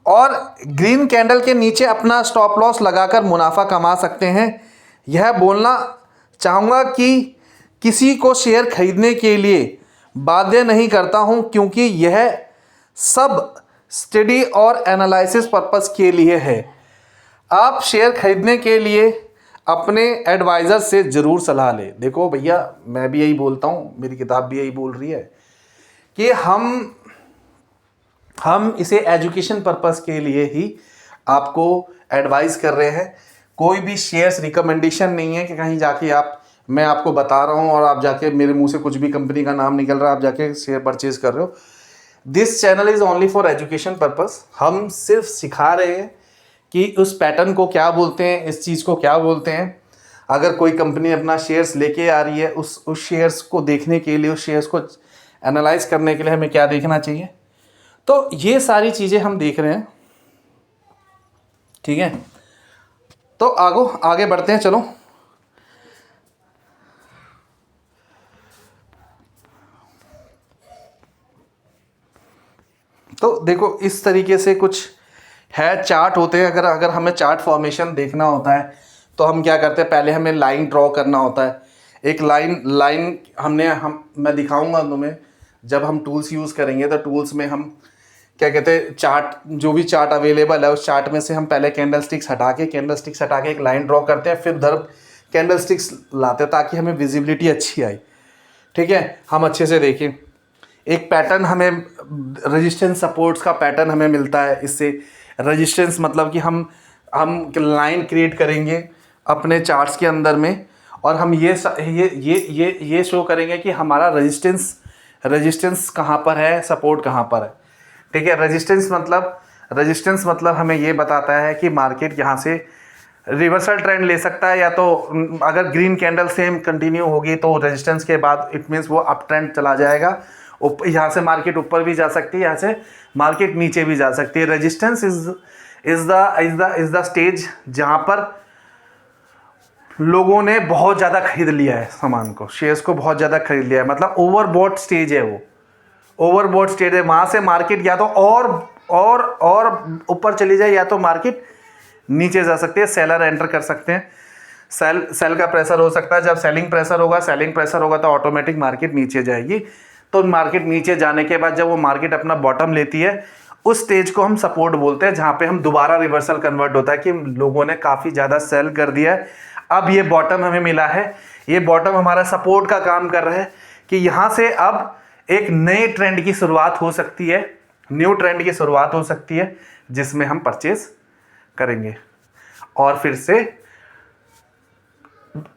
और ग्रीन कैंडल के नीचे अपना स्टॉप लॉस लगाकर मुनाफा कमा सकते हैं। यह बोलना चाहूँगा कि किसी को शेयर खरीदने के लिए बाध्य नहीं करता हूं, क्योंकि यह सब स्टडी और एनालिसिस पर्पस के लिए है। आप शेयर खरीदने के लिए अपने एडवाइज़र से ज़रूर सलाह लें। देखो भैया, मैं भी यही बोलता हूँ, मेरी किताब भी यही बोल रही है कि हम इसे एजुकेशन पर्पस के लिए ही आपको एडवाइस कर रहे हैं। कोई भी शेयर्स रिकमेंडेशन नहीं है कि कहीं जाके मैं आपको बता रहा हूँ और आप जाके मेरे मुंह से कुछ भी कंपनी का नाम निकल रहा है, आप जाके शेयर परचेज कर रहे हो। This channel is only for education purpose. हम सिर्फ सिखा रहे हैं कि उस पैटर्न को क्या बोलते हैं, इस चीज़ को क्या बोलते हैं। अगर कोई कंपनी अपना शेयर्स लेके आ रही है, उस शेयर्स को देखने के लिए, उस शेयर्स को एनालाइज करने के लिए हमें क्या देखना चाहिए, तो ये सारी चीज़ें हम देख रहे हैं, ठीक है। तो आगे बढ़ते हैं, चलो। तो देखो इस तरीके से कुछ है, चार्ट होते हैं। अगर हमें चार्ट फॉर्मेशन देखना होता है तो हम क्या करते हैं, पहले हमें लाइन ड्रॉ करना होता है। एक लाइन मैं दिखाऊंगा तुम्हें। जब हम टूल्स यूज़ करेंगे तो टूल्स में हम क्या कहते हैं, चार्ट, जो भी चार्ट अवेलेबल है उस चार्ट में से हम पहले कैंडल स्टिक्स हटा के एक लाइन ड्रॉ करते हैं, फिर उधर कैंडल स्टिक्स लाते हैं ताकि हमें विजिबिलिटी अच्छी आए, ठीक है, हम अच्छे से देखें। एक पैटर्न हमें, रेजिस्टेंस सपोर्ट्स का पैटर्न हमें मिलता है इससे। रेजिस्टेंस मतलब कि हम लाइन क्रिएट करेंगे अपने चार्ट्स के अंदर में, और हम ये शो करेंगे कि हमारा रेजिस्टेंस कहाँ पर है, सपोर्ट कहाँ पर है, ठीक है। रेजिस्टेंस मतलब हमें ये बताता है कि मार्केट यहाँ से रिवर्सल ट्रेंड ले सकता है, या तो अगर ग्रीन कैंडल सेम कंटिन्यू होगी तो रेजिस्टेंस के बाद इट मीन्स वो अप ट्रेंड चला जाएगा। यहाँ से मार्केट ऊपर भी जा सकती है, यहाँ से मार्केट नीचे भी जा सकती है। रेजिस्टेंस इज द स्टेज जहाँ पर लोगों ने बहुत ज़्यादा खरीद लिया है सामान को, शेयर्स को बहुत ज़्यादा खरीद लिया है, मतलब ओवरबॉट स्टेज है वो, ओवरबॉट स्टेज है। वहाँ से मार्केट या तो और ऊपर चली जाए, या तो मार्केट नीचे जा सकती है। सेलर एंटर कर सकते हैं, सेल का प्रेशर हो सकता है। जब सेलिंग प्रेशर होगा तो ऑटोमेटिक मार्केट नीचे जाएगी। तो मार्केट नीचे जाने के बाद जब वो मार्केट अपना बॉटम लेती है, उस स्टेज को हम सपोर्ट बोलते हैं, जहाँ पे हम दोबारा रिवर्सल कन्वर्ट होता है कि लोगों ने काफ़ी ज़्यादा सेल कर दिया है, अब ये बॉटम हमें मिला है। ये बॉटम हमारा सपोर्ट का काम कर रहा है कि यहाँ से अब एक नए ट्रेंड की शुरुआत हो सकती है, न्यू ट्रेंड की शुरुआत हो सकती है, जिसमें हम परचेज करेंगे और फिर से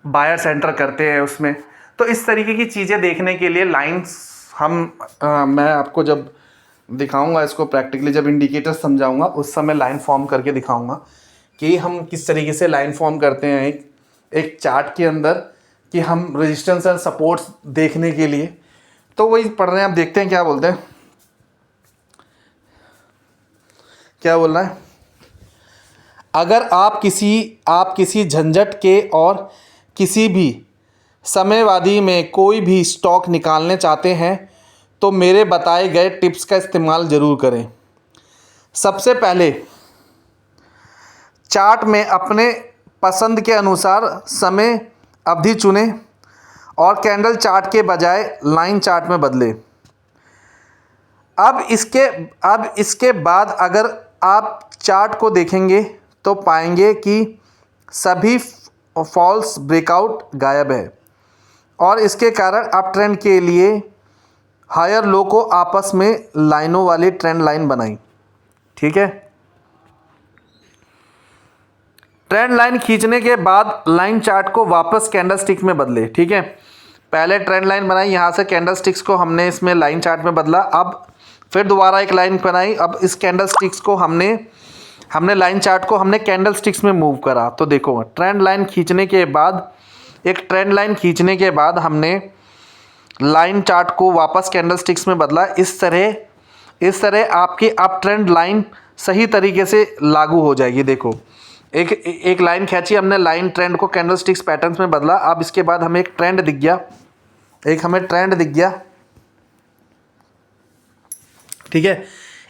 बायर्स एंटर करते हैं उसमें। तो इस तरीके की चीज़ें देखने के लिए लाइंस मैं आपको जब दिखाऊंगा इसको प्रैक्टिकली, जब इंडिकेटर समझाऊंगा उस समय लाइन फॉर्म करके दिखाऊंगा कि हम किस तरीके से लाइन फॉर्म करते हैं एक चार्ट के अंदर, कि हम रेजिस्टेंस और सपोर्ट्स देखने के लिए। तो वही पढ़ रहे हैं, आप देखते हैं क्या बोलते हैं, क्या बोल रहा है। अगर आप किसी झंझट के और किसी भी समयवादी में कोई भी स्टॉक निकालने चाहते हैं तो मेरे बताए गए टिप्स का इस्तेमाल ज़रूर करें। सबसे पहले चार्ट में अपने पसंद के अनुसार समय अवधि चुनें और कैंडल चार्ट के बजाय लाइन चार्ट में बदलें। अब इसके बाद अगर आप चार्ट को देखेंगे तो पाएंगे कि सभी फॉल्स ब्रेकआउट गायब है, और इसके कारण अप ट्रेंड के लिए हायर लो को आपस में लाइनों वाली ट्रेंड लाइन बनाई, ठीक है। ट्रेंड लाइन खींचने के बाद लाइन चार्ट को वापस कैंडल स्टिक में बदले, ठीक है। पहले ट्रेंड लाइन बनाई, यहाँ से कैंडल स्टिक्स को हमने इसमें लाइन चार्ट में बदला, अब फिर दोबारा एक लाइन बनाई, अब इस कैंडल स्टिक्स को हमने लाइन चार्ट को हमने कैंडल स्टिक्स में मूव करा। तो देखो ट्रेंड लाइन खींचने के बाद हमने लाइन चार्ट को वापस कैंडलस्टिक्स में बदला। इस तरह आपकी अप ट्रेंड लाइन सही तरीके से लागू हो जाएगी। देखो एक लाइन खींची हमने, लाइन ट्रेंड को कैंडलस्टिक्स पैटर्न्स में बदला। अब इसके बाद हमें एक ट्रेंड दिख गया, ठीक है।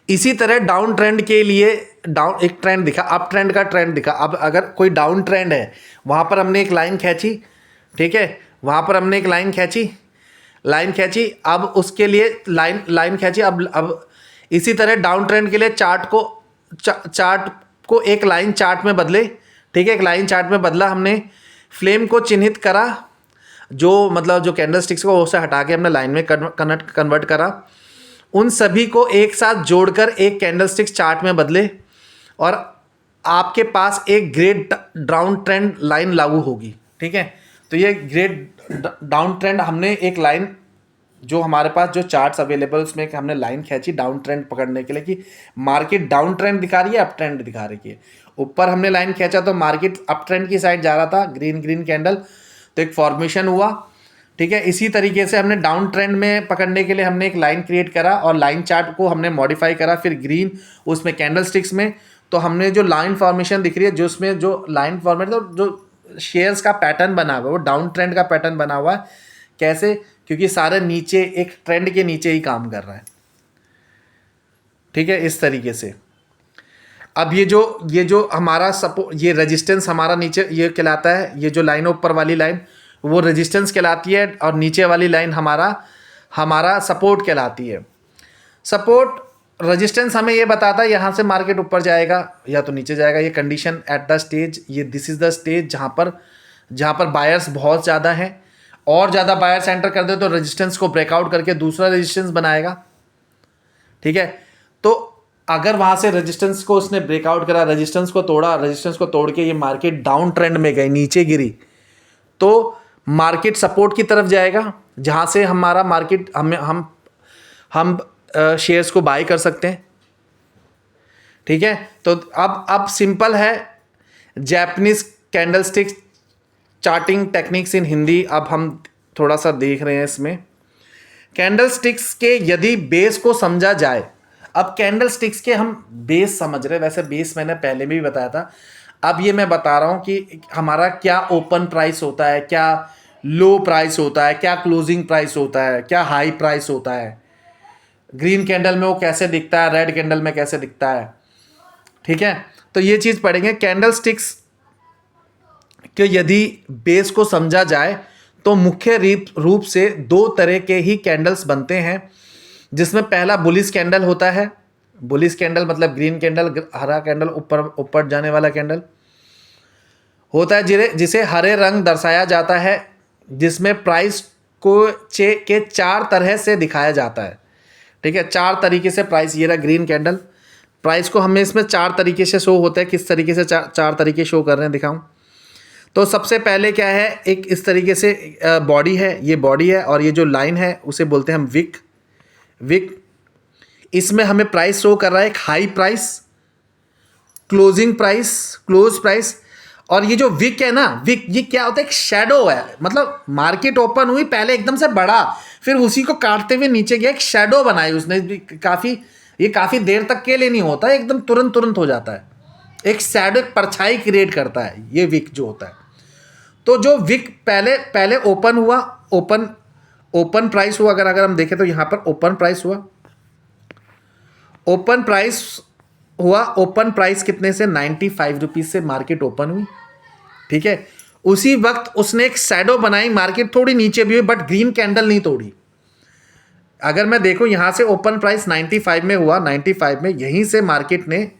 इसी तरह डाउन ट्रेंड के लिए एक ट्रेंड दिखा, अप ट्रेंड का ट्रेंड दिखा। अब अगर कोई डाउन ट्रेंड है, वहाँ पर हमने एक लाइन खींची, ठीक है, वहाँ पर हमने एक लाइन खींची, अब उसके लिए लाइन खींची। अब इसी तरह डाउन ट्रेंड के लिए चार्ट को एक लाइन चार्ट में बदले, ठीक है, एक लाइन चार्ट में बदला हमने। फ्लेम को चिन्हित करा, जो कैंडलस्टिक्स को उसे हटा के हमने लाइन में कन्वर्ट करा। उन सभी को एक साथ जोड़कर एक कैंडलस्टिक्स चार्ट में बदले और आपके पास एक ग्रेड डाउन ट्रेंड लाइन लागू होगी, ठीक है। तो ये ग्रेड डाउन ट्रेंड हमने एक लाइन, जो हमारे पास जो चार्ट्स अवेलेबल उसमें हमने लाइन खींची डाउन ट्रेंड पकड़ने के लिए कि मार्केट डाउन ट्रेंड दिखा रही है, अप ट्रेंड दिखा रही है। ऊपर हमने लाइन खींचा तो मार्केट अप ट्रेंड की साइड जा रहा था, ग्रीन कैंडल, तो एक फॉर्मेशन हुआ, ठीक है। इसी तरीके से हमने डाउन ट्रेंड में पकड़ने के लिए हमने एक लाइन क्रिएट करा और लाइन चार्ट को हमने मॉडिफाई करा, फिर ग्रीन उसमें कैंडलस्टिक्स में। तो हमने जो लाइन फॉर्मेशन दिख रही है, जो उसमें जो लाइन फॉर्मेट, तो जो शेयर्स का पैटर्न बना हुआ है वो डाउन ट्रेंड का पैटर्न बना हुआ है। कैसे? क्योंकि सारे नीचे एक ट्रेंड के नीचे ही काम कर रहा है, ठीक है, इस तरीके से। अब ये जो हमारा ये रेजिस्टेंस हमारा नीचे ये कहलाता है, ये जो लाइन ऊपर वाली लाइन वो रेजिस्टेंस कहलाती है और नीचे वाली लाइन हमारा सपोर्ट कहलाती है। सपोर्ट रेजिस्टेंस हमें ये बताता है यहाँ से मार्केट ऊपर जाएगा या तो नीचे जाएगा। ये कंडीशन एट द स्टेज, ये दिस इज़ द स्टेज जहाँ पर बायर्स बहुत ज़्यादा हैं, और ज़्यादा बायर्स एंटर कर दे तो रेजिस्टेंस को ब्रेकआउट करके दूसरा रेजिस्टेंस बनाएगा, ठीक है। तो अगर वहाँ से रेजिस्टेंस को उसने ब्रेकआउट करा, रेजिस्टेंस को तोड़ के ये मार्केट डाउन ट्रेंड में गई, नीचे गिरी, तो मार्केट सपोर्ट की तरफ जाएगा, जहाँ से हमारा मार्केट हम शेयर्स को बाय कर सकते हैं, ठीक है। तो अब सिंपल है Japanese candlesticks charting techniques in Hindi. अब हम थोड़ा सा देख रहे हैं इसमें कैंडलस्टिक्स के यदि बेस को समझा जाए। अब कैंडलस्टिक्स के हम बेस समझ रहे हैं, वैसे बेस मैंने पहले भी बताया था। अब ये मैं बता रहा हूँ कि हमारा क्या ओपन प्राइस होता है, क्या लो प्राइस होता है, क्या क्लोजिंग प्राइस होता है, क्या हाई प्राइस होता है, ग्रीन कैंडल में वो कैसे दिखता है, रेड कैंडल में कैसे दिखता है, ठीक है। तो ये चीज़ पढ़ेंगे। कैंडलस्टिक्स के यदि बेस को समझा जाए तो मुख्य रूप से दो तरह के ही कैंडल्स बनते हैं, जिसमें पहला बुलिश कैंडल होता है। बुलिश कैंडल मतलब ग्रीन कैंडल, हरा कैंडल, ऊपर जाने वाला कैंडल होता है, जिसे हरे रंग दर्शाया जाता है, जिसमें प्राइस को के चार तरह से दिखाया जाता है, ठीक है। चार तरीके से प्राइस, ये रहा ग्रीन कैंडल, प्राइस को हमें इसमें चार तरीके से शो होता है। किस तरीके से चार तरीके शो कर रहे हैं दिखाऊं? तो सबसे पहले क्या है, एक इस तरीके से बॉडी है, ये बॉडी है, और ये जो लाइन है उसे बोलते हैं हम विक। इसमें हमें प्राइस शो कर रहा है, एक हाई प्राइस, क्लोज प्राइस। और ये जो विक है ना, विक ये क्या होता है, एक शैडो है। मतलब मार्केट ओपन हुई, पहले एकदम से बढ़ा, फिर उसी को काटते हुए नीचे गया, एक शैडो बनाई उसने। ये काफ़ी देर तक के लिए नहीं होता है, एकदम तुरंत हो जाता है। एक शैडो, एक परछाई क्रिएट करता है ये विक जो होता है। तो जो विक पहले ओपन हुआ, ओपन प्राइस हुआ, अगर हम देखें तो यहाँ पर ओपन प्राइस हुआ। ओपन प्राइस कितने से, 95 रुपीज़ से मार्केट ओपन हुई, ठीक है। उसी वक्त उसने एक शैडो बनाई, मार्केट थोड़ी नीचे भी हुई बट ग्रीन कैंडल नहीं तोड़ी। अगर मैं देखूं यहाँ से ओपन प्राइस 95 में हुआ, 95 में यहीं से मार्केट ने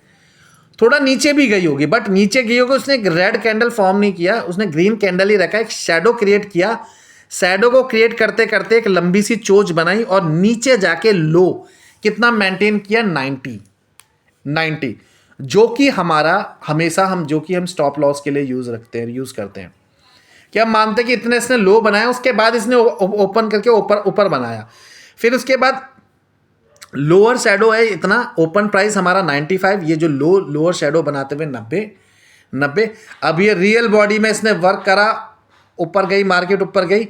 थोड़ा नीचे भी गई होगी, बट नीचे गई होगी, उसने एक रेड कैंडल फॉर्म नहीं किया, उसने ग्रीन कैंडल ही रखा, एक शैडो क्रिएट किया। शैडो को क्रिएट करते करते एक लंबी सी चोंच बनाई और नीचे जाके लो कितना मेंटेन किया, 90, जो कि हमारा हमेशा हम स्टॉप लॉस के लिए यूज़ करते हैं कि हम मानते हैं कि इतने इसने लो बनाया, उसके बाद इसने ओपन करके ऊपर बनाया, फिर उसके बाद लोअर शैडो है इतना, ओपन प्राइस हमारा 95, ये जो लोअर शैडो बनाते हुए 90। अब ये रियल बॉडी में इसने वर्क करा, ऊपर गई, मार्केट ऊपर गई,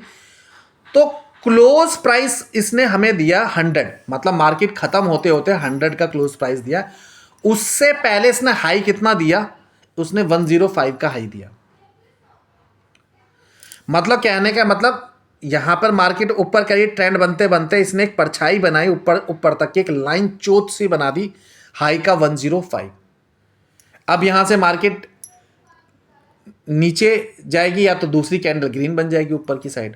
तो क्लोज प्राइस इसने हमें दिया 100, मतलब मार्केट खत्म होते होते 100 का क्लोज प्राइस दिया। उससे पहले इसने हाई कितना दिया, उसने 105 का हाई दिया। मतलब कहने का मतलब यहां पर मार्केट ऊपर करी, ट्रेंड बनते बनते इसने एक परछाई बनाई, ऊपर तक की एक लाइन चोट सी बना दी, हाई का 105। अब यहां से मार्केट नीचे जाएगी या तो दूसरी कैंडल ग्रीन बन जाएगी ऊपर की साइड,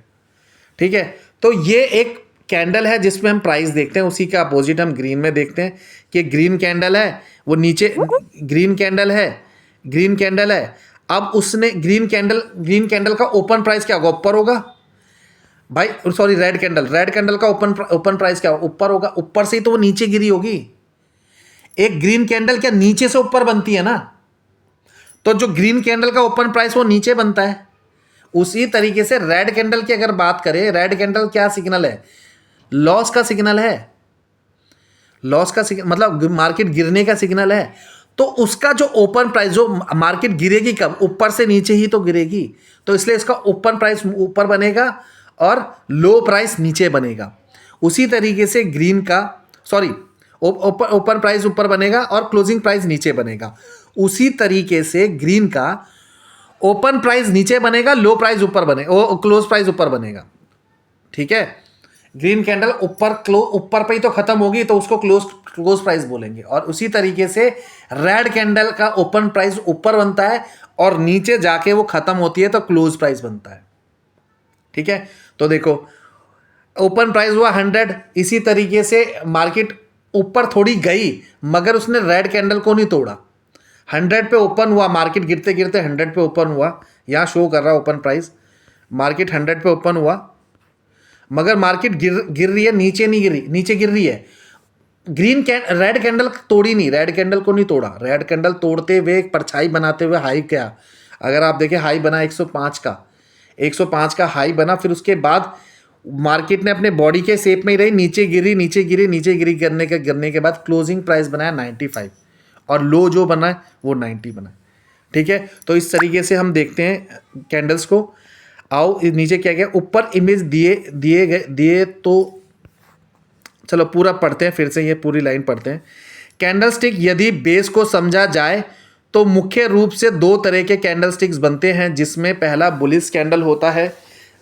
ठीक है। तो ये एक कैंडल है जिसमें हम प्राइस देखते हैं, उसी का अपोजिट हम ग्रीन में देखते हैं कि ग्रीन कैंडल है, वो नीचे ग्रीन कैंडल है, ग्रीन कैंडल है। अब उसने ग्रीन कैंडल का ओपन प्राइस क्या होगा, ऊपर होगा भाई, सॉरी रेड कैंडल का ओपन प्राइस क्या होगा, ऊपर होगा। ऊपर से ही तो वो नीचे गिरी होगी। एक ग्रीन कैंडल क्या नीचे से ऊपर बनती है ना, तो जो ग्रीन कैंडल का ओपन प्राइस वो नीचे बनता है। उसी तरीके से रेड कैंडल की अगर बात करें, रेड कैंडल क्या सिग्नल है, लॉस का सिग्नल है, लॉस का सिग्नल मतलब मार्केट गिरने का सिग्नल है। तो उसका जो ओपन प्राइस, जो मार्केट गिरेगी कब, ऊपर से नीचे ही तो गिरेगी, तो इसलिए इसका ओपन प्राइस ऊपर बनेगा और लो प्राइस नीचे बनेगा। उसी तरीके से ग्रीन का, सॉरी, ओपन प्राइस ऊपर बनेगा और क्लोजिंग प्राइस नीचे बनेगा। उसी तरीके से ग्रीन का ओपन प्राइस नीचे बनेगा, लो प्राइस ऊपर बनेगा, क्लोज प्राइस ऊपर बनेगा, ठीक है। ग्रीन कैंडल ऊपर पे ही तो खत्म होगी, तो उसको क्लोज प्राइस बोलेंगे। और उसी तरीके से रेड कैंडल का ओपन प्राइस ऊपर बनता है और नीचे जाके वो खत्म होती है तो क्लोज प्राइस बनता है, ठीक है। तो देखो ओपन प्राइस हुआ 100, इसी तरीके से मार्केट ऊपर थोड़ी गई मगर उसने रेड कैंडल को नहीं तोड़ा, 100 पे ओपन हुआ, मार्केट गिरते गिरते 100 पे ओपन हुआ, यहाँ शो कर रहा है ओपन प्राइस, मार्केट 100 पे ओपन हुआ मगर मार्केट गिर रही है, नीचे नहीं गिरी, नीचे गिर रही है। रेड कैंडल तोड़ी नहीं, रेड कैंडल को नहीं तोड़ा, रेड कैंडल तोड़ते हुए एक परछाई बनाते हुए हाई क्या, अगर आप देखें हाई बना 105 का हाई बना। फिर उसके बाद मार्केट ने अपने बॉडी के शेप में ही रही, नीचे गिरी गिरने के बाद क्लोजिंग प्राइस बनाया 95 और लो जो बना है वो 90 बना है, ठीक है। तो इस तरीके से हम देखते हैं कैंडल्स को। आओ नीचे क्या गया, ऊपर इमेज दिए तो चलो पूरा पढ़ते हैं, फिर से ये पूरी लाइन पढ़ते हैं। कैंडल स्टिक यदि बेस को समझा जाए तो मुख्य रूप से दो तरह के कैंडल स्टिक्स बनते हैं, जिसमें पहला बुलिश कैंडल होता है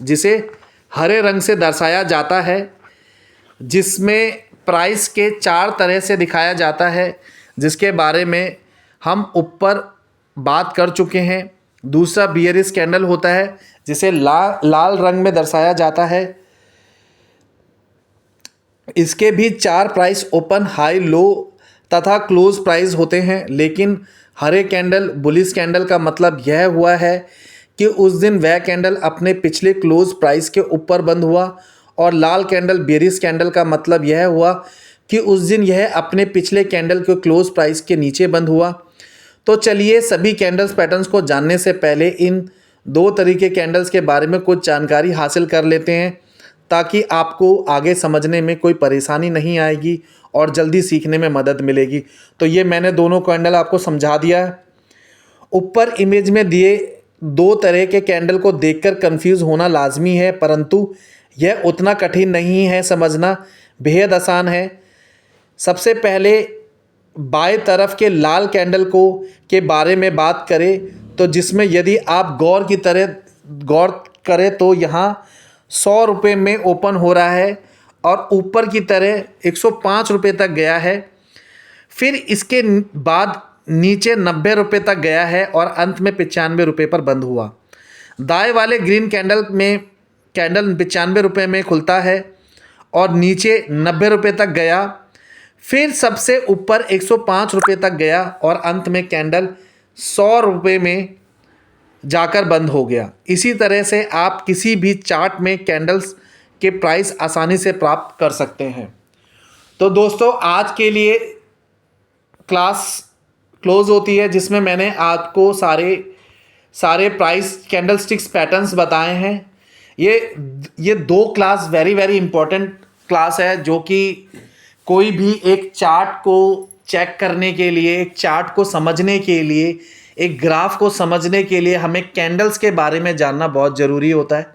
जिसे हरे रंग से दर्शाया जाता है, जिसमें प्राइस के 4 तरह से दिखाया जाता है, जिसके बारे में हम ऊपर बात कर चुके हैं। दूसरा बियरिश कैंडल होता है जिसे लाल रंग में दर्शाया जाता है। इसके भी 4 प्राइस ओपन, हाई, लो तथा क्लोज प्राइस होते हैं, लेकिन हरे कैंडल बुलिश कैंडल का मतलब यह हुआ है कि उस दिन वह कैंडल अपने पिछले क्लोज प्राइस के ऊपर बंद हुआ, और लाल कैंडल बेयरिश कैंडल का मतलब यह हुआ कि उस दिन यह अपने पिछले कैंडल के क्लोज प्राइस के नीचे बंद हुआ। तो चलिए सभी कैंडल्स पैटर्न्स को जानने से पहले इन 2 तरीके कैंडल्स के बारे में कुछ जानकारी हासिल कर लेते हैं, ताकि आपको आगे समझने में कोई परेशानी नहीं आएगी और जल्दी सीखने में मदद मिलेगी। तो ये मैंने दोनों कैंडल आपको समझा दिया है। ऊपर इमेज में दिए 2 तरह के कैंडल को देखकर कंफ्यूज होना लाजमी है, परंतु यह उतना कठिन नहीं है, समझना बेहद आसान है। सबसे पहले बाएं तरफ के लाल कैंडल के बारे में बात करें तो जिसमें यदि आप गौर करें तो यहाँ 100 रुपये में ओपन हो रहा है और ऊपर की तरह 105 रुपये तक गया है, फिर इसके बाद नीचे 90 रुपये तक गया है और अंत में 95 रुपये पर बंद हुआ। दाएं वाले ग्रीन कैंडल में कैंडल 95 रुपये में खुलता है और नीचे 90 रुपये तक गया, फिर सबसे ऊपर 105 रुपये तक गया और अंत में कैंडल 100 रुपये में जाकर बंद हो गया। इसी तरह से आप किसी भी चार्ट में कैंडल्स के प्राइस आसानी से प्राप्त कर सकते हैं। तो दोस्तों आज के लिए क्लास क्लोज होती है, जिसमें मैंने आपको सारे प्राइस कैंडल स्टिक्स पैटर्न्स बताए हैं। ये 2 क्लास वेरी इंपॉर्टेंट क्लास है, जो कि कोई भी एक चार्ट को चेक करने के लिए, एक चार्ट को समझने के लिए, एक ग्राफ को समझने के लिए हमें कैंडल्स के बारे में जानना बहुत ज़रूरी होता है।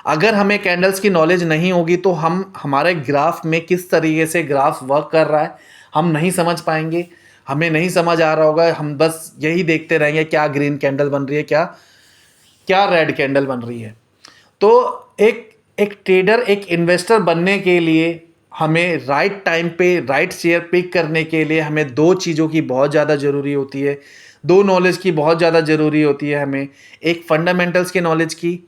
अगर हमें कैंडल्स की नॉलेज नहीं होगी तो हम हमारे ग्राफ में किस तरीके से ग्राफ वर्क कर रहा है हम नहीं समझ पाएंगे, हमें नहीं समझ आ रहा होगा, हम बस यही देखते रहेंगे क्या ग्रीन कैंडल बन रही है, क्या क्या रेड कैंडल बन रही है। तो एक एक ट्रेडर, एक इन्वेस्टर बनने के लिए हमें राइट टाइम पे राइट शेयर पिक करने के लिए हमें दो चीज़ों की बहुत ज़्यादा ज़रूरी होती है, दो नॉलेज की बहुत ज़्यादा ज़रूरी होती है हमें, एक फंडामेंटल्स की नॉलेज की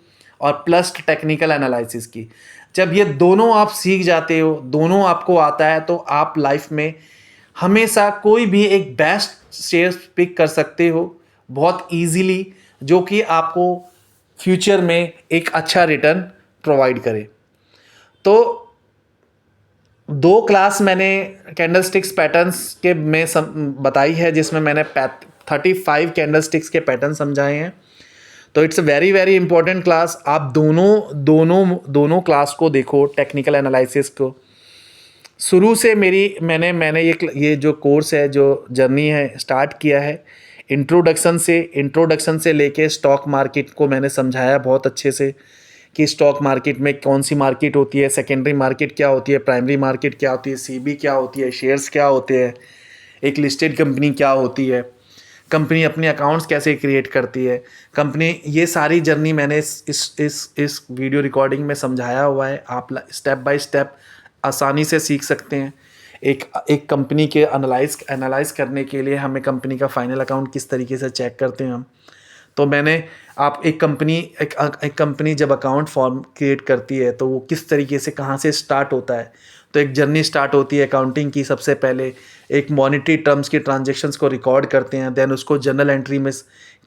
और प्लस टेक्निकल एनालिसिस की। जब ये दोनों आप सीख जाते हो, दोनों आपको आता है, तो आप लाइफ में हमेशा कोई भी एक बेस्ट शेयर पिक कर सकते हो बहुत इजीली, जो कि आपको फ्यूचर में एक अच्छा रिटर्न प्रोवाइड करे। तो दो क्लास मैंने कैंडलस्टिक्स पैटर्न्स के में बताई है, जिसमें मैंने 35 कैंडलस्टिक्स के पैटर्न समझाए हैं। तो it's a very very important class. आप दोनों क्लास को देखो, टेक्निकल एनालिसिस को शुरू से मैंने ये जो कोर्स है, जो जर्नी है, स्टार्ट किया है इंट्रोडक्शन से लेके स्टॉक मार्केट को मैंने समझाया बहुत अच्छे से कि स्टॉक मार्केट में कौन सी मार्केट होती है, सेकेंडरी मार्केट क्या होती है, प्राइमरी मार्केट क्या होती है, सीबी क्या होती है, शेयर्स क्या होते हैं, एक लिस्टेड कंपनी क्या होती है, कंपनी अपने अकाउंट्स कैसे क्रिएट करती है, कंपनी, ये सारी जर्नी मैंने इस वीडियो रिकॉर्डिंग में समझाया हुआ है। आप स्टेप बाय स्टेप आसानी से सीख सकते हैं। एक कंपनी के एनालाइज करने के लिए हमें कंपनी का फाइनल अकाउंट किस तरीके से चेक करते हैं हम, तो मैंने आप एक कंपनी जब अकाउंट फॉर्म क्रिएट करती है तो वो किस तरीके से, कहाँ से स्टार्ट होता है। तो एक जर्नी स्टार्ट होती है अकाउंटिंग की। सबसे पहले एक मॉनेटरी टर्म्स की ट्रांजैक्शंस को रिकॉर्ड करते हैं, देन उसको जर्नल एंट्री में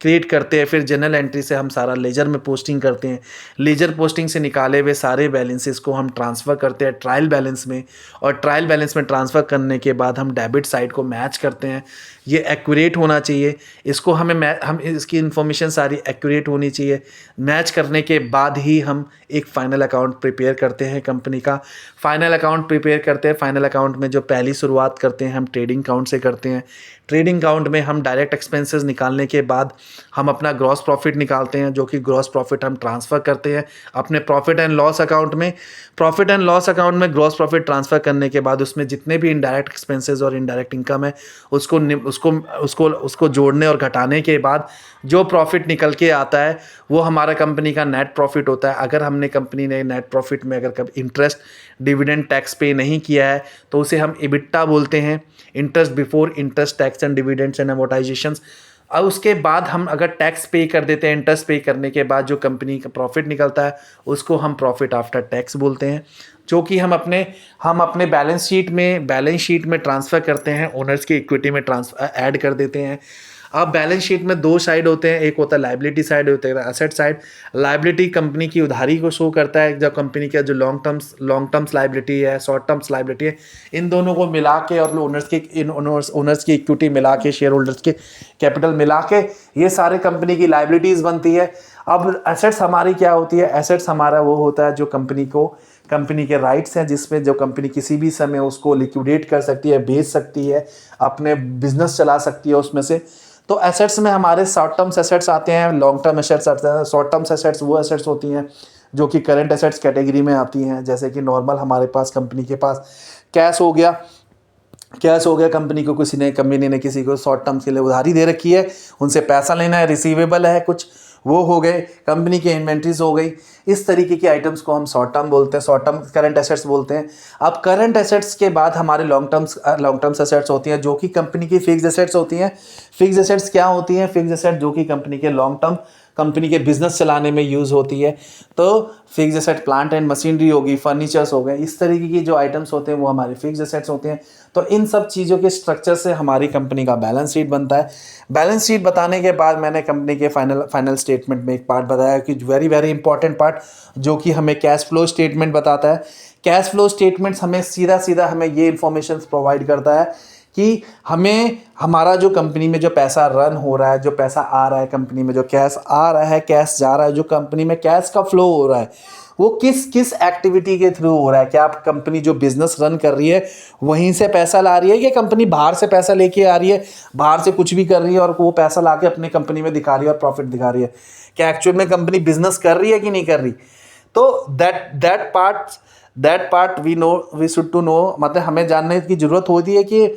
क्रिएट करते हैं, फिर जर्नल एंट्री से हम सारा लेजर में पोस्टिंग करते हैं, लेजर पोस्टिंग से निकाले हुए सारे बैलेंसेस को हम ट्रांसफ़र करते हैं ट्रायल बैलेंस में, और ट्रायल बैलेंस में ट्रांसफ़र करने के बाद हम डेबिट साइड को मैच करते हैं। ये एक्यूरेट होना चाहिए, इसको हम इसकी इन्फॉर्मेशन सारी एक्यूरेट होनी चाहिए। मैच करने के बाद ही हम एक फ़ाइनल अकाउंट प्रिपेयर करते हैं कंपनी का। फ़ाइनल अकाउंट प्रिपेयर करते हैं, फ़ाइनल अकाउंट में जो पहली शुरुआत करते हैं हम ट्रेडिंग अकाउंट से करते हैं। ट्रेडिंग अकाउंट में हम डायरेक्ट एक्सपेंसेस निकालने के बाद हम अपना ग्रॉस प्रॉफिट निकालते हैं, जो कि ग्रॉस प्रॉफिट हम ट्रांसफ़र करते हैं अपने प्रॉफिट एंड लॉस अकाउंट में। प्रॉफिट एंड लॉस अकाउंट में ग्रॉस प्रॉफिट ट्रांसफ़र करने के बाद उसमें जितने भी इनडायरेक्ट एक्सपेंसेस और इनडायरेक्ट इनकम है उसको जोड़ने और घटाने के बाद जो प्रॉफिट निकल के आता है वो हमारा कंपनी का नेट प्रॉफिट होता है। अगर हमने कंपनी ने नेट प्रॉफिट में अगर कभी इंटरेस्ट, डिविडेंड, टैक्स पे नहीं किया है तो उसे हम इबिट्टा बोलते हैं, interest before interest, tax and dividends and amortizations. और उसके बाद हम अगर टैक्स पे कर देते हैं, इंटरेस्ट पे करने के बाद जो कंपनी का प्रॉफिट निकलता है उसको हम प्रॉफिट आफ्टर टैक्स बोलते हैं, जो कि हम अपने बैलेंस शीट में ट्रांसफ़र करते हैं, ओनर्स की इक्विटी में ऐड कर देते हैं। अब बैलेंस शीट में दो साइड होते हैं, एक होता है लायबिलिटी साइड, होता है एसेट साइड। लायबिलिटी कंपनी की उधारी को शो करता है, जब कंपनी का जो लॉन्ग टर्म्स लायबिलिटी है, शॉर्ट टर्म्स लायबिलिटी है, इन दोनों को मिला के और ओनर्स की इक्विटी मिला के, शेयर होल्डर्स के कैपिटल मिला के ये सारे कंपनी की लायबिलिटीज़ बनती है। अब एसेट्स हमारी क्या होती है? एसेट्स हमारा वो होता है जो कंपनी के राइट्स हैं, जिसमें जो कंपनी किसी भी समय उसको लिक्विडेट कर सकती है, बेच सकती है, अपने बिजनेस चला सकती है उसमें से। तो एसेट्स में हमारे शॉर्ट टर्म्स एसेट्स आते हैं, लॉन्ग टर्म एसेट्स आते हैं। शॉर्ट टर्म्स एसेट्स वो एसेट्स होती हैं जो कि करंट एसेट्स कैटेगरी में आती हैं, जैसे कि नॉर्मल हमारे पास कंपनी के पास कैश हो गया, कंपनी ने किसी को शॉर्ट टर्म्स के लिए उधारी दे रखी है, उनसे पैसा लेना है, रिसीवेबल है कुछ, वो हो गए, कंपनी की इन्वेंट्रीज हो गई। इस तरीके के आइटम्स को हम शॉर्ट टर्म बोलते हैं, शॉर्ट टर्म करंट एसेट्स बोलते हैं। अब करंट एसेट्स के बाद हमारे लॉन्ग टर्म्स एसेट्स होती हैं, जो कि कंपनी की फिक्स एसेट्स होती हैं। फिक्स एसेट्स क्या होती हैं? फिक्स एसेट जो कि कंपनी के लॉन्ग टर्म, कंपनी के बिजनेस चलाने में यूज़ होती है। तो fix asset plant and machinery होगी, फर्नीचर्स हो गए, इस तरीके की जो आइटम्स होते हैं वो हमारे फिक्स एसेट्स होते हैं। तो इन सब चीज़ों के स्ट्रक्चर से हमारी कंपनी का बैलेंस शीट बनता है। बैलेंस शीट बताने के बाद मैंने कंपनी के फाइनल स्टेटमेंट में एक पार्ट बताया कि वेरी वेरी इंपॉर्टेंट पार्ट, जो कि हमें कैश फ्लो स्टेटमेंट बताता है। कैश फ्लो स्टेटमेंट्स हमें सीधा हमें ये इन्फॉर्मेशन प्रोवाइड करता है कि हमें हमारा जो कंपनी में जो पैसा रन हो रहा है, जो पैसा आ रहा है कंपनी में, जो कैश आ रहा है, कैश जा रहा है, जो कंपनी में कैश का फ्लो हो रहा है, वो किस एक्टिविटी के थ्रू हो रहा है। क्या आप कंपनी जो बिजनेस रन कर रही है वहीं से पैसा ला रही है, या कंपनी बाहर से पैसा लेके आ रही है, बाहर से कुछ भी कर रही है और वो पैसा ला के अपनी कंपनी में दिखा रही है और प्रॉफिट दिखा रही है? क्या एक्चुअल में कंपनी बिजनेस कर रही है कि नहीं कर रही? तो that part we should to know, मतलब हमें जानने की ज़रूरत होती है कि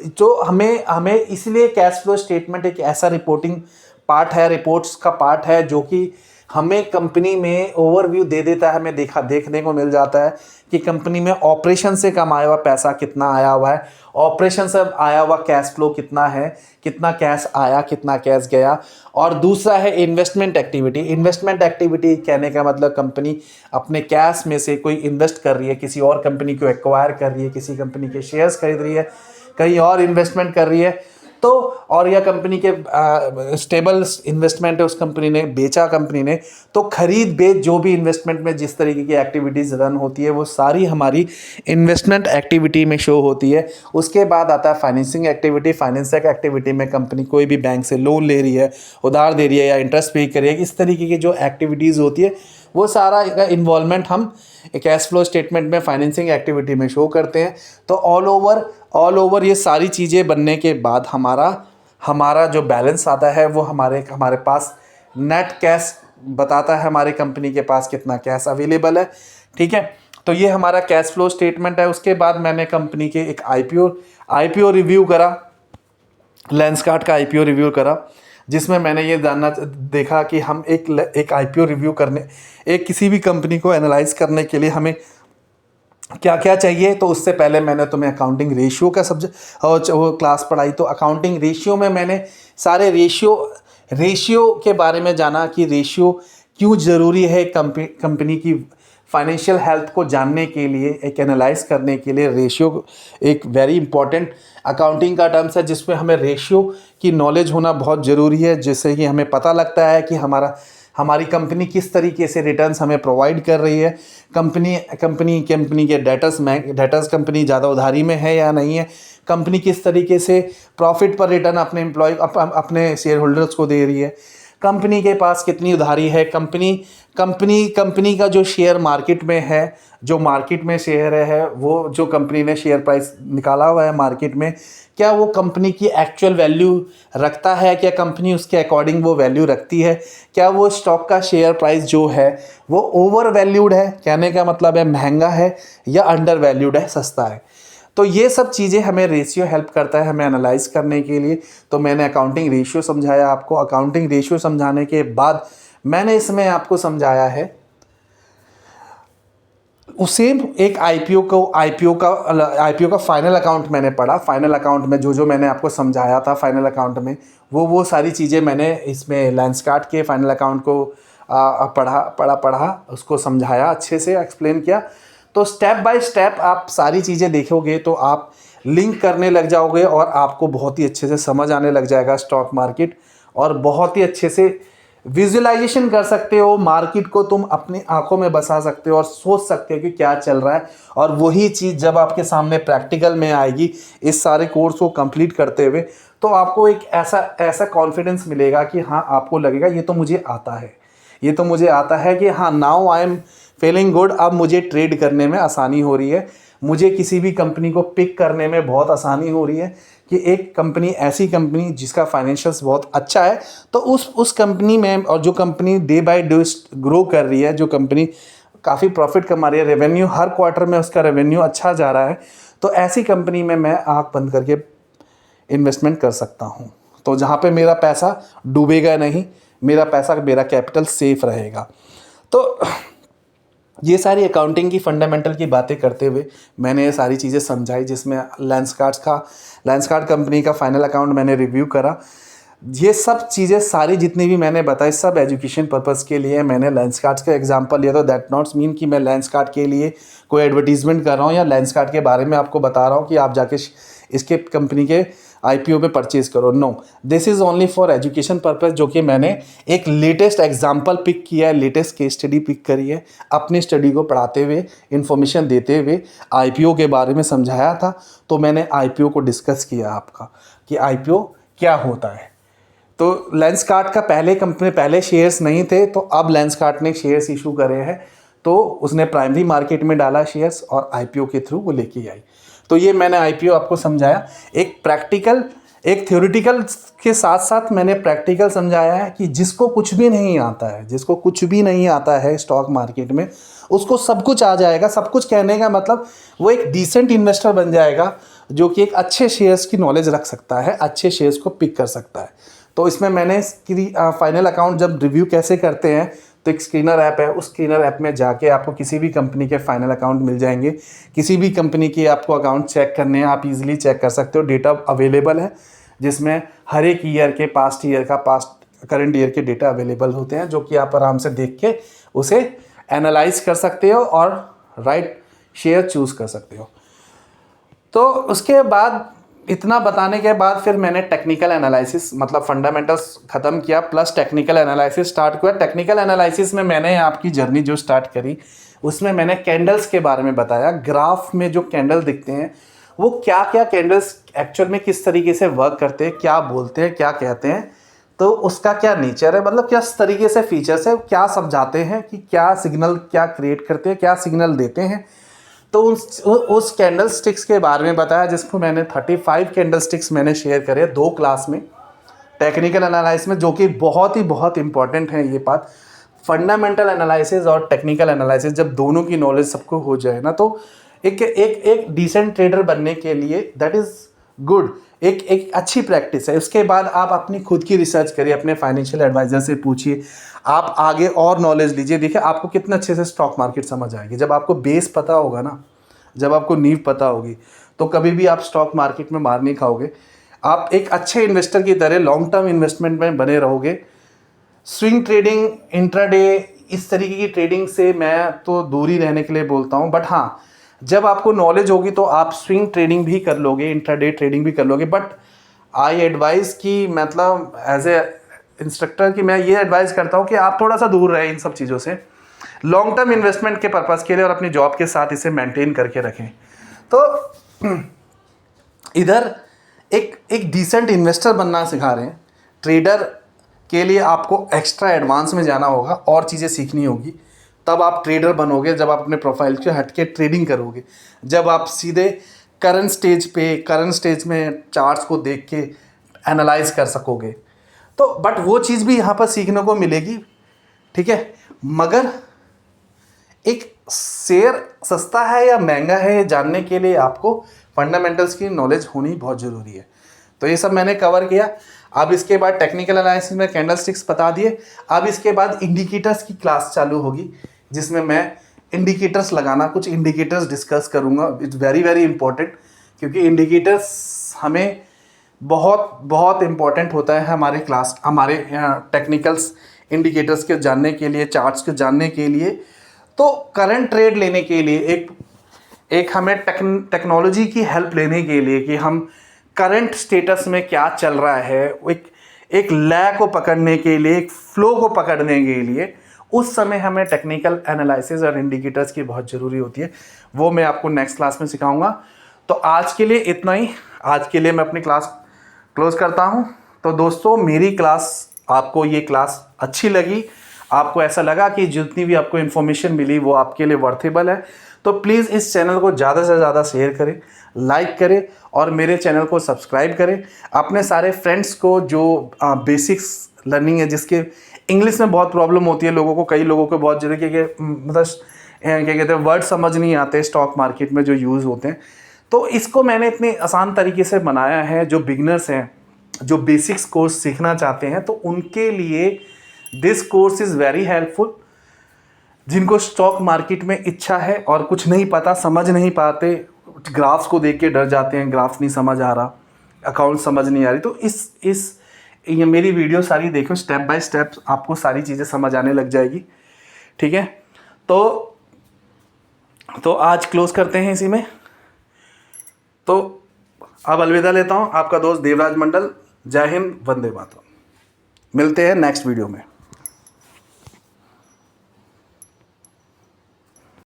जो हमें हमें इसलिए कैश फ्लो स्टेटमेंट एक ऐसा रिपोर्टिंग पार्ट है, रिपोर्ट्स का पार्ट है जो कि हमें कंपनी में ओवरव्यू दे देता है। हमें देखने को मिल जाता है कि कंपनी में ऑपरेशन से कमाया हुआ पैसा कितना आया हुआ है, ऑपरेशन से आया हुआ कैश फ्लो कितना है, कितना कैश आया, कितना कैश गया। और दूसरा है इन्वेस्टमेंट एक्टिविटी। इन्वेस्टमेंट एक्टिविटी कहने का मतलब कंपनी अपने कैश में से कोई इन्वेस्ट कर रही है, किसी और कंपनी को एक्वायर कर रही है, किसी कंपनी के शेयर्स खरीद रही है, कहीं और इन्वेस्टमेंट कर रही है। तो और यह कंपनी के स्टेबल इन्वेस्टमेंट है, उस कंपनी ने बेचा, कंपनी ने तो खरीद बेच जो भी इन्वेस्टमेंट में जिस तरीके की एक्टिविटीज़ रन होती है वो सारी हमारी इन्वेस्टमेंट एक्टिविटी में शो होती है। उसके बाद आता है फाइनेंसिंग एक्टिविटी। फाइनेंसिंग एक्टिविटी में कंपनी कोई भी बैंक से लोन ले रही है, उधार दे रही है या इंटरेस्ट पे कर रही है, इस तरीके की जो एक्टिविटीज़ होती है वो सारा इन्वॉल्वमेंट हम कैश फ्लो स्टेटमेंट में फाइनेंसिंग एक्टिविटी में शो करते हैं। तो ऑल ओवर ये सारी चीज़ें बनने के बाद हमारा जो बैलेंस आता है वो हमारे पास नेट कैश बताता है, हमारी कंपनी के पास कितना कैश अवेलेबल है। ठीक है, तो ये हमारा कैश फ्लो स्टेटमेंट है। उसके बाद मैंने कंपनी के एक आईपीओ रिव्यू करा, लेंसकार्ट का आईपीओ रिव्यू करा, जिसमें मैंने ये देखा कि हम एक आईपीओ रिव्यू करने, एक किसी भी कंपनी को एनालाइज करने के लिए हमें क्या क्या चाहिए। तो उससे पहले मैंने तुम्हें अकाउंटिंग रेशियो का सब्जेक्ट और वो क्लास पढ़ाई। तो अकाउंटिंग रेशियो में मैंने सारे रेशियो के बारे में जाना कि रेशियो क्यों ज़रूरी है कंपनी की फाइनेंशियल हेल्थ को जानने के लिए, एक एनालाइज करने के लिए। रेशियो एक वेरी इंपॉर्टेंट अकाउंटिंग का टर्म्स है जिसमें हमें रेशियो की नॉलेज होना बहुत ज़रूरी है, जिससे कि हमें पता लगता है कि हमारी कंपनी किस तरीके से रिटर्न्स हमें प्रोवाइड कर रही है, कंपनी के डेटर्स कंपनी ज़्यादा उधारी में है या नहीं है, कंपनी किस तरीके से प्रॉफिट पर रिटर्न अपने शेयर होल्डर्स को दे रही है, कंपनी के पास कितनी उधारी है, कंपनी का जो शेयर मार्केट में है, जो मार्केट में शेयर है, वो जो कंपनी ने शेयर प्राइस निकाला हुआ है मार्केट में, क्या वो कंपनी की एक्चुअल वैल्यू रखता है, क्या कंपनी उसके अकॉर्डिंग वो वैल्यू रखती है, क्या वो स्टॉक का शेयर प्राइस जो है वो ओवर वैल्यूड है, कहने का मतलब है महंगा है, या अंडर वैल्यूड है, सस्ता है। तो ये सब चीज़ें हमें रेशियो हेल्प करता है हमें एनालाइज करने के लिए। तो मैंने अकाउंटिंग रेशियो समझाया आपको। अकाउंटिंग रेशियो समझाने के बाद मैंने इसमें आपको समझाया है उसे एक आईपीओ का फाइनल अकाउंट मैंने पढ़ा। फाइनल अकाउंट में जो मैंने आपको समझाया था फाइनल अकाउंट में वो सारी चीज़ें मैंने इसमें लेंसकार्ट के फाइनल अकाउंट को पढ़ा, उसको समझाया, अच्छे से एक्सप्लेन किया। तो स्टेप बाय स्टेप आप सारी चीज़ें देखोगे तो आप लिंक करने लग जाओगे और आपको बहुत ही अच्छे से समझ आने लग जाएगा स्टॉक मार्केट, और बहुत ही अच्छे से विजुअलाइजेशन कर सकते हो मार्केट को, तुम अपनी आंखों में बसा सकते हो और सोच सकते हो कि क्या चल रहा है। और वही चीज़ जब आपके सामने प्रैक्टिकल में आएगी इस सारे कोर्स को कंप्लीट करते हुए, तो आपको एक ऐसा कॉन्फिडेंस मिलेगा कि हाँ, आपको लगेगा ये तो मुझे आता है कि हाँ, now I am feeling good. अब मुझे ट्रेड करने में आसानी हो रही है, मुझे किसी भी कंपनी को पिक करने में बहुत आसानी हो रही है कि एक कंपनी, ऐसी कंपनी जिसका फाइनेंशियल्स बहुत अच्छा है, तो उस कंपनी में, और जो company day by day grow कर रही है, जो कंपनी काफ़ी प्रॉफिट कमा रही है, रेवेन्यू हर क्वार्टर में उसका रेवेन्यू अच्छा जा रहा है, तो ऐसी कंपनी में मैं आँख बंद करके इन्वेस्टमेंट कर सकता हूँ। तो जहाँ पे मेरा पैसा डूबेगा नहीं, मेरा कैपिटल सेफ रहेगा। तो ये सारी अकाउंटिंग की फंडामेंटल की बातें करते हुए मैंने ये सारी चीज़ें समझाई, जिसमें लेंसकार्ट कंपनी का फाइनल अकाउंट मैंने रिव्यू करा। ये सब चीज़ें सारी जितनी भी मैंने बताई सब एजुकेशन पर्पज़ के लिए मैंने लेंसकार्ट का एग्जांपल लिया। तो दैट नॉट मीन कि मैं लेंसकार्ट के लिए कोई एडवर्टीजमेंट कर रहा हूँ या लेंसकार्ट के बारे में आपको बता रहा हूँ कि आप जाके इसके कंपनी के आईपीओ पे परचेज़ करो। No, this is only for education purpose, जो कि मैंने एक लेटेस्ट एग्जांपल पिक किया है, लेटेस्ट केस स्टडी पिक करी है, अपनी स्टडी को पढ़ाते हुए, इन्फॉर्मेशन देते हुए आईपीओ के बारे में समझाया था। तो मैंने आईपीओ को डिस्कस किया आपका कि आईपीओ क्या होता है। तो लेंसकार्ट का पहले शेयर्स नहीं थे, तो अब लेंसकार्ट ने शेयर्स इशू करे हैं, तो उसने प्राइमरी मार्केट में डाला शेयर्स और आईपीओ के थ्रू वो लेके आई। तो ये मैंने आईपीओ आपको समझाया, एक प्रैक्टिकल एक थ्योरेटिकल के साथ साथ मैंने प्रैक्टिकल समझाया है कि जिसको कुछ भी नहीं आता है, जिसको कुछ भी नहीं आता है स्टॉक मार्केट में, उसको सब कुछ आ जाएगा। सब कुछ कहने का मतलब वो एक डिसेंट इन्वेस्टर बन जाएगा, जो कि एक अच्छे शेयर्स की नॉलेज रख सकता है, अच्छे शेयर्स को पिक कर सकता है। तो इसमें मैंने फाइनल अकाउंट जब रिव्यू कैसे करते हैं, तो एक स्क्रीनर ऐप है, उस स्क्रीनर ऐप में जाके आपको किसी भी कंपनी के फाइनल अकाउंट मिल जाएंगे। किसी भी कंपनी की आपको अकाउंट चेक करने हैं, आप इजीली चेक कर सकते हो। डेटा अवेलेबल है, जिसमें हर एक ईयर के पास्ट करंट ईयर के डेटा अवेलेबल होते हैं, जो कि आप आराम से देख के उसे एनालाइज कर सकते हो और राइट शेयर चूज़ कर सकते हो। तो उसके बाद इतना बताने के बाद फिर मैंने टेक्निकल एनालिसिस मतलब फंडामेंटल्स ख़त्म किया, प्लस टेक्निकल एनालिसिस स्टार्ट किया। टेक्निकल एनालिसिस में मैंने आपकी जर्नी जो स्टार्ट करी, उसमें मैंने कैंडल्स के बारे में बताया। ग्राफ में जो कैंडल दिखते हैं, वो क्या क्या कैंडल्स एक्चुअल में किस तरीके से वर्क करते हैं, क्या बोलते हैं, क्या कहते हैं, तो उसका क्या नेचर है, मतलब किस तरीके से फीचर्स है, क्या समझाते हैं कि क्या सिग्नल क्या क्रिएट करते हैं, क्या सिग्नल देते हैं। तो उस कैंडल स्टिक्स के बारे में बताया, जिसको मैंने 35 कैंडल स्टिक्स मैंने शेयर करे 2 क्लास में टेक्निकल एनालिसिस में, जो कि बहुत इंपॉर्टेंट है ये बात। फंडामेंटल एनालिसिस और टेक्निकल एनालिसिस जब दोनों की नॉलेज सबको हो जाए ना, तो एक डिसेंट ट्रेडर बनने के लिए दैट इज़ गुड, एक अच्छी प्रैक्टिस है। उसके बाद आप अपनी खुद की रिसर्च करिए, अपने फाइनेंशियल एडवाइज़र से पूछिए, आप आगे और नॉलेज लीजिए। देखिए आपको कितना अच्छे से स्टॉक मार्केट समझ आएगी। जब आपको बेस पता होगा ना, जब आपको नींव पता होगी, तो कभी भी आप स्टॉक मार्केट में मार नहीं खाओगे। आप एक अच्छे इन्वेस्टर की तरह लॉन्ग टर्म इन्वेस्टमेंट में बने रहोगे। स्विंग ट्रेडिंग, इंट्राडे, इस तरीके की ट्रेडिंग से मैं तो दूर ही रहने के लिए बोलता हूँ। बट हाँ, जब आपको नॉलेज होगी तो आप स्विंग ट्रेडिंग भी कर लोगे, इंट्राडे ट्रेडिंग भी कर लोगे। बट आई एडवाइस की मतलब एज ए इंस्ट्रक्टर की मैं ये एडवाइस करता हूँ कि आप थोड़ा सा दूर रहें इन सब चीज़ों से, लॉन्ग टर्म इन्वेस्टमेंट के पर्पज़ के लिए, और अपनी जॉब के साथ इसे मेंटेन करके रखें। तो इधर एक डिसेंट इन्वेस्टर बनना सिखा रहे हैं। ट्रेडर के लिए आपको एक्स्ट्रा एडवांस में जाना होगा और चीज़ें सीखनी होगी, तब आप ट्रेडर बनोगे। जब आप अपने प्रोफाइल से हट के ट्रेडिंग करोगे, जब आप सीधे करंट स्टेज में चार्ट्स को देख के एनालाइज कर सकोगे, तो बट वो चीज़ भी यहाँ पर सीखने को मिलेगी, ठीक है। मगर एक शेयर सस्ता है या महंगा है ये जानने के लिए आपको फंडामेंटल्स की नॉलेज होनी बहुत ज़रूरी है। तो ये सब मैंने कवर किया। अब इसके बाद टेक्निकल एनालिसिस में कैंडल स्टिक्स बता दिए। अब इसके बाद इंडिकेटर्स की क्लास चालू होगी, जिसमें मैं इंडिकेटर्स लगाना, कुछ इंडिकेटर्स डिस्कस करूँगा। इट्स वेरी इंपॉर्टेंट, क्योंकि इंडिकेटर्स हमें बहुत इंपॉर्टेंट होता है हमारे टेक्निकल्स इंडिकेटर्स के जानने के लिए, चार्ट्स के जानने के लिए। तो करंट ट्रेड लेने के लिए एक हमें टेक्नोलॉजी की हेल्प लेने के लिए कि हम करंट स्टेटस में क्या चल रहा है, एक लय को पकड़ने के लिए, एक फ्लो को पकड़ने के लिए, उस समय हमें टेक्निकल एनालिसिस और इंडिकेटर्स की बहुत ज़रूरी होती है। वो मैं आपको नेक्स्ट क्लास में सिखाऊंगा। तो आज के लिए इतना ही। आज के लिए मैं अपनी क्लास क्लोज करता हूँ। तो दोस्तों, मेरी क्लास, आपको ये क्लास अच्छी लगी, आपको ऐसा लगा कि जितनी भी आपको इन्फॉर्मेशन मिली वो आपके लिए वर्थेबल है, तो प्लीज़ इस चैनल को ज़्यादा से ज़्यादा शेयर करें, लाइक करें और मेरे चैनल को सब्सक्राइब करें। अपने सारे फ्रेंड्स को जो बेसिक्स लर्निंग है, जिसके इंग्लिश में बहुत प्रॉब्लम होती है लोगों को, कई लोगों को बहुत ज़रूरी है कि मतलब क्या कहते हैं, वर्ड समझ नहीं आते स्टॉक मार्केट में जो यूज़ होते हैं, तो इसको मैंने इतने आसान तरीके से बनाया है। जो बिगनर्स हैं, जो बेसिक्स कोर्स सीखना चाहते हैं, तो उनके लिए this course is very helpful. जिनको स्टॉक मार्केट में इच्छा है और कुछ नहीं पता, समझ नहीं पाते, ग्राफ्स को देख के डर जाते हैं, ग्राफ्स नहीं समझ आ रहा, अकाउंट समझ नहीं आ रही, तो ये मेरी वीडियो सारी देखो, स्टेप बाय स्टेप आपको सारी चीज़ें समझ आने लग जाएगी, ठीक है। तो आज क्लोज करते हैं इसी में। तो अब अलविदा लेता हूँ, आपका दोस्त देवराज मंडल। जय हिंद, वंदे मातरम। मिलते हैं नेक्स्ट वीडियो में।